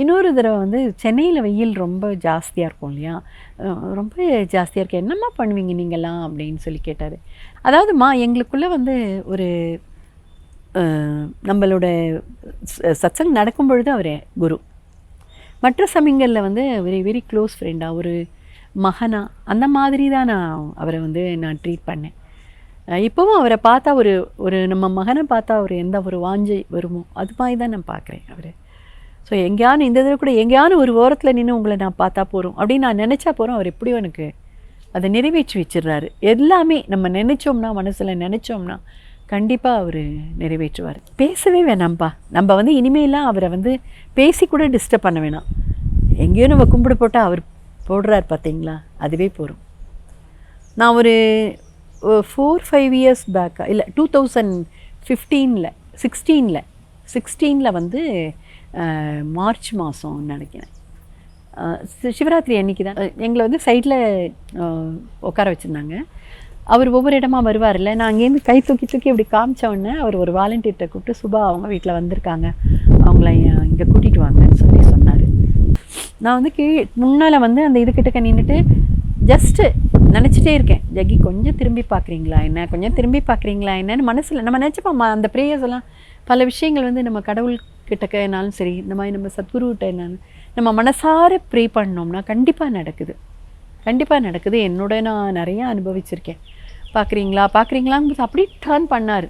இன்னொரு தடவை வந்து சென்னையில் வெயில் ரொம்ப ஜாஸ்தியாக இருக்கும் இல்லையா, ரொம்ப ஜாஸ்தியாக இருக்கு, என்னம்மா பண்ணுவீங்க நீங்கள்லாம் அப்படின்னு சொல்லி கேட்டார். அதாவதுமா எங்களுக்குள்ளே வந்து ஒரு நம்மளோட சத்சங் நடக்கும் பொழுது அவர் குரு, மற்ற சமயங்களில் வந்து வெரி வெரி க்ளோஸ் ஃப்ரெண்டாக, ஒரு மகனா, அந்த மாதிரி தான் அவரை வந்து நான் ட்ரீட் பண்ணேன். இப்போவும் அவரை பார்த்தா ஒரு நம்ம மகனை பார்த்தா ஒரு எந்த ஒரு வாஞ்சை வருமோ அது மாதிரி தான் நான் பார்க்குறேன் அவரை. ஸோ எங்கேயானு இந்த இதில் கூட எங்கேயானு ஒரு ஓரத்தில் நின்று உங்களை நான் பார்த்தா போகிறோம் அப்படின்னு நான் நினச்சா போகிறோம், அவர் எப்படியும் எனக்கு அதை நிறைவேற்றி வச்சிடுறாரு. எல்லாமே நம்ம நினச்சோம்னா, மனசில் நினச்சோம்னா கண்டிப்பாக அவர் நிறைவேற்றுவார். பேசவே வேணாம்ப்பா, நம்ம வந்து இனிமேலாம் அவரை வந்து பேசி கூட டிஸ்டர்ப் பண்ண வேணாம். எங்கேயோ நம்ம கும்பிடு போட்டால் அவர் போடுறார் பார்த்தீங்களா, அதுவே போகிறோம். நான் ஒரு 4-5 இயர்ஸ் பேக்காக இல்லை 2016 வந்து மார்ச் மாதம் நினைக்கிறேன், சிவராத்திரி அன்றைக்கி தான் எங்களை வந்து சைடில் உட்கார வச்சுருந்தாங்க. அவர் ஒவ்வொரு இடமா வருவார்ல, நான் அங்கேருந்து கை தூக்கி தூக்கி இப்படி காமிச்ச உடனே அவர் ஒரு வாலண்டியர்கிட்ட கூப்பிட்டு, சுபா அவங்க வீட்டில் வந்திருக்காங்க, அவங்கள இங்கே கூட்டிகிட்டு வாங்கன்னு சொல்லி சொன்னார். நான் வந்து முன்னால் வந்து அந்த இதுக்கிட்ட நின்றுட்டு ஜஸ்ட்டு நினச்சிட்டே இருக்கேன், ஜக்கி கொஞ்சம் திரும்பி பார்க்குறீங்களா என்ன, கொஞ்சம் திரும்பி பார்க்குறீங்களா என்னன்னு மனசில் நம்ம நினச்சப்போம். அந்த ப்ரேயர்ஸ் எல்லாம் பல விஷயங்கள் வந்து நம்ம கடவுள்கிட்டனாலும் சரி, இந்த மாதிரி நம்ம சத்குருகிட்ட என்னாலும் நம்ம மனசார ப்ரே பண்ணோம்னா கண்டிப்பாக நடக்குது, கண்டிப்பாக நடக்குது. என்னோட நான் நிறையா அனுபவிச்சிருக்கேன். பார்க்குறீங்களாங்கும்போது அப்படியே டர்ன் பண்ணார்.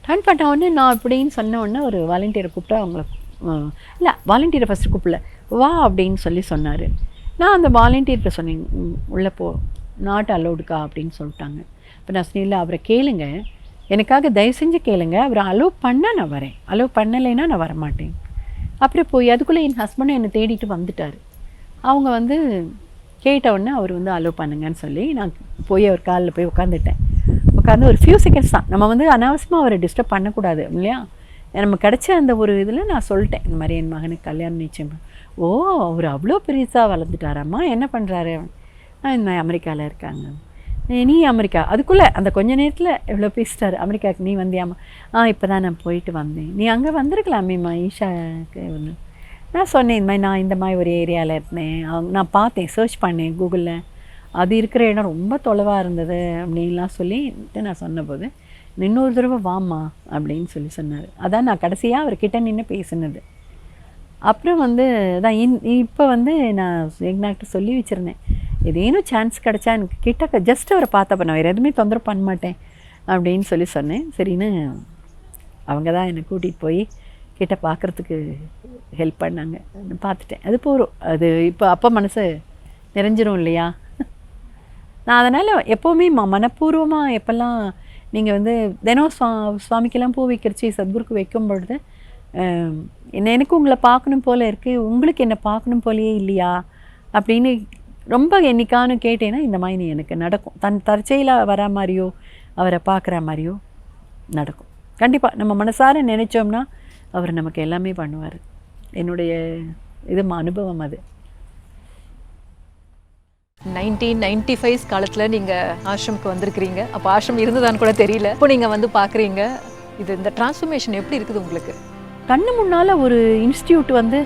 டர்ன் பண்ண உடனே நான் இப்படின்னு சொன்ன உடனே ஒரு வாலண்டியரை கூப்பிட்டா, அவங்கள இல்லை வாலண்டியரை ஃபஸ்ட்டு கூப்பிடல, வா அப்படின்னு சொல்லி சொன்னார். நான் அந்த வாலண்டியர்கிட்ட சொன்னேன், உள்ளே போ, நாட் அலோடுக்கா அப்படின்னு சொல்லிட்டாங்க. இப்போ நான் சொன்னேன், இல்லை அவரை கேளுங்க, எனக்காக தயவு செஞ்சு கேளுங்க, அவரை அலோவ் பண்ணால் நான் வரேன், அலோவ் பண்ணலைன்னா நான் வரமாட்டேன். அப்புறம் போய் அதுக்குள்ளே என் ஹஸ்பண்டும் என்னை தேடிட்டு வந்துட்டார். அவங்க வந்து கேட்ட உடனே அவர் வந்து அலோவ் பண்ணுங்கன்னு சொல்லி நான் போய் அவர் காலில் போய் உட்காந்துட்டேன். உட்காந்து ஒரு ஃபியூ செகண்ட்ஸ் தான், நம்ம வந்து அனாவசியமாக அவரை டிஸ்டர்ப் பண்ணக்கூடாது இல்லையா. நம்ம கிடச்ச அந்த ஒரு இதில் நான் சொல்லிட்டேன், இந்த மாதிரி என் மகனுக்கு கல்யாணம் நிச்சயம். ஓ, அவர் அவ்வளோ பெருசாக வளர்ந்துட்டாராம்மா, என்ன பண்ணுறாரு, இந்த மாதிரி அமெரிக்காவில் இருக்காங்க. நீ அமெரிக்கா, அதுக்குள்ளே அந்த கொஞ்ச நேரத்தில் எவ்வளோ பேசிட்டாரு, அமெரிக்காவுக்கு நீ வந்தியாம்மா, இப்போ தான் நான் போயிட்டு வந்தேன், நீ அங்கே வந்திருக்கலாமேம்மா ஈஷாவுக்கு ஒன்று. நான் சொன்னேன், இந்த மாதிரி நான் இந்த மாதிரி ஒரு ஏரியாவில் இருந்தேன், நான் பார்த்தேன், சர்ச் பண்ணேன் கூகுளில், அது இருக்கிற இடம் ரொம்ப தொலைவாக இருந்தது அப்படின்லாம் சொல்லிட்டு நான் சொன்னபோது, இன்னொரு தடவை வாம்மா அப்படின்னு சொல்லி சொன்னார். அதான் நான் கடைசியாக அவர்கிட்ட நின்று பேசினது. அப்புறம் வந்து தான் இப்போ வந்து நான் எங்கனாக்கிட்ட சொல்லி வச்சுருந்தேன், ஏதேனும் சான்ஸ் கிடச்சா எனக்கு கிட்ட ஜஸ்ட் அவரை பார்த்தப்ப நான் வேறு எதுவுமே தொந்தரவு பண்ண மாட்டேன் அப்படின்னு சொல்லி சொன்னேன். சரின்னு அவங்க தான் என்னை கூட்டிகிட்டு போய் கிட்ட பார்க்குறதுக்கு ஹெல்ப் பண்ணாங்க. பார்த்துட்டேன், அது போகிறோம். அது இப்போ அப்போ மனசு நிறைஞ்சிரும் இல்லையா. நான் அதனால் எப்போவுமே மனப்பூர்வமாக எப்போல்லாம் நீங்கள் வந்து தினம் சுவாமிக்கெல்லாம் பூ வைக்கிறச்சி சத்குருக்கு வைக்கும் பொழுது, எனக்கு உங்களை பார்க்கணும் போல் இருக்குது, உங்களுக்கு என்னை பார்க்கணும் போலையே இல்லையா அப்படின்னு ரொம்ப என்னைக்கானு கேட்டேன்னா இந்த மாதிரி நீ எனக்கு நடக்கும். தற்செயலாக வர மாதிரியோ அவரை பார்க்குற மாதிரியோ நடக்கும். கண்டிப்பாக நம்ம மனசார நினச்சோம்னா அவர் நமக்கு எல்லாமே பண்ணுவார். என்னுடைய அனுபவம் அது. 1995 காலத்தில் நீங்கள் ஆசிரமுக்கு வந்திருக்கிறீங்க. அப்போ ஆசிரமம் இருந்ததான்னு கூட தெரியல. இப்போ நீங்கள் வந்து பார்க்குறீங்க, இந்த டிரான்ஸ்ஃபர்மேஷன் எப்படி இருக்குது உங்களுக்கு? கண்ணு முன்னால் ஒரு இன்ஸ்டியூட் வந்து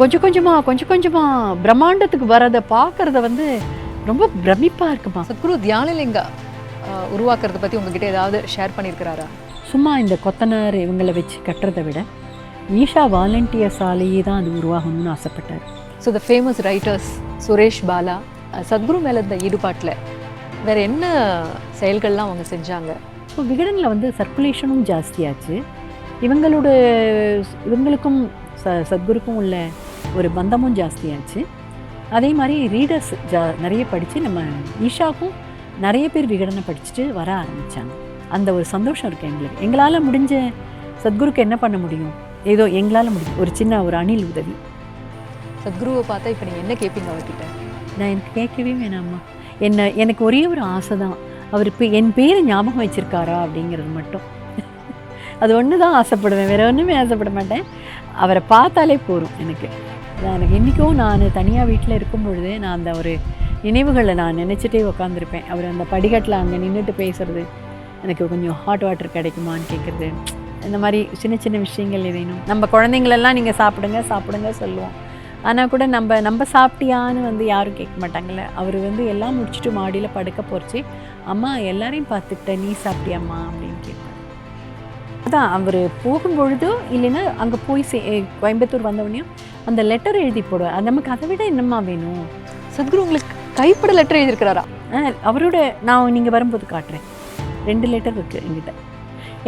கொஞ்சம் கொஞ்சமாக பிரம்மாண்டத்துக்கு வரதை பார்க்குறத வந்து ரொம்ப பிரமிப்பாக இருக்குமா. சத்குரு தியானலிங்கா உருவாக்குறத பற்றி உங்ககிட்ட ஏதாவது ஷேர் பண்ணியிருக்கிறாரா? சும்மா இந்த கொத்தனார் இவங்களை வச்சு கட்டுறதை விட ஈஷா வாலண்டியர் சாலையே தான் அது உருவாகணும்னு ஆசைப்பட்டார். So the famous writers Suresh Bala Sadhguru மேலே இந்த ஈடுபாட்டில் வேறு என்ன செயல்கள்லாம் அவங்க செஞ்சாங்க? ஸோ விகடனில் வந்து சர்க்குலேஷனும் ஜாஸ்தியாச்சு. இவங்களுக்கும் சத்குருக்கும் உள்ள ஒரு பந்தமும் ஜாஸ்தியாச்சு. அதே மாதிரி ரீடர்ஸ் நிறைய படித்து நம்ம ஈஷாவுக்கும் நிறைய பேர் விகடனை படிச்சுட்டு வர ஆரம்பித்தாங்க. அந்த ஒரு சந்தோஷம் இருக்குது எங்களுக்கு. எங்களால் முடிஞ்ச சத்குருக்கு என்ன பண்ண முடியும், ஏதோ எங்களால் முடியும் ஒரு சின்ன ஒரு அணில் உதவி. சத்குருவை பார்த்தா இப்போ நீங்கள் என்ன கேட்பீங்க அவர்கிட்ட? நான் எனக்கு கேட்கவே வேணாம்மா. எனக்கு ஒரே ஒரு ஆசை தான், அவர் இப்போ என் பேரை ஞாபகம் வச்சுருக்காரா அப்படிங்கிறது மட்டும். அது ஒன்று தான் ஆசைப்படுவேன், வேறு ஒன்றுமே ஆசைப்பட மாட்டேன். அவரை பார்த்தாலே போதும் எனக்கு. இன்றைக்கும் நான் தனியாக வீட்டில் இருக்கும் பொழுது நான் அந்த ஒரு நினைவுகளை நான் நினச்சிட்டே உட்காந்துருப்பேன். அவர் அந்த படிக்கட்டில் அங்கே நின்றுட்டு பேசுகிறது, எனக்கு கொஞ்சம் ஹாட் வாட்டர் கிடைக்குமான்னு கேட்குறது, இந்த மாதிரி சின்ன சின்ன விஷயங்கள் ஏதேனும். நம்ம குழந்தைங்களெல்லாம் நீங்கள் சாப்பிடுங்க சொல்லுவோம், ஆனால் கூட நம்ம சாப்பிட்டியான்னு வந்து யாரும் கேட்க மாட்டாங்கள்ல. அவர் வந்து எல்லாம் முடிச்சுட்டு மாடியில் படுக்க போச்சு, அம்மா எல்லாரையும் பார்த்துக்கிட்டேன், நீ சாப்பிட்டியாம்மா அப்படின்னு கேட்பார். அதான் அவர் போகும்பொழுதோ இல்லைன்னா அங்கே போய் கோயம்புத்தூர் வந்தவொடனையும் அந்த லெட்டர் எழுதி போடுவார். நமக்கு அதை விட என்னம்மா வேணும். சத்குரு உங்களுக்கு கைப்பட லெட்டர் எழுதியிருக்கிறாரா? அவரோட நான் நீங்கள் வரும்போது காட்டுறேன், 2 லெட்டர் இருக்குது எங்கிட்ட.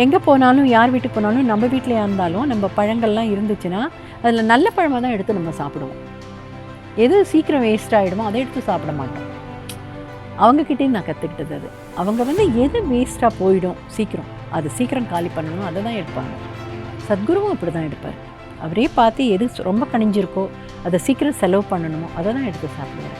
எங்கே போனாலும் யார் வீட்டுக்கு போனாலும் நம்ம வீட்டிலையா இருந்தாலும் நம்ம பழங்கள்லாம் இருந்துச்சுன்னா அதில் நல்ல பழமாக தான் எடுத்து நம்ம சாப்பிடுவோம். எது சீக்கிரம் வேஸ்ட் ஆகிடுமோ அதை எடுத்து சாப்பிட மாட்டோம். அவங்கக்கிட்டேயும் நான் கற்றுக்கிட்டது அது. அவங்க வந்து எது வேஸ்ட்டாக போயிடும் சீக்கிரம், அது சீக்கிரம் காலி பண்ணணும், அதை தான் எடுப்பாங்க. சத்குருவும் அப்படி தான் எடுப்பார். அவரே பார்த்து எது ரொம்ப கனிஞ்சிருக்கோ அதை சீக்கிரம் செலவு பண்ணணுமோ அதை தான் எடுத்து சாப்பிடுவார்.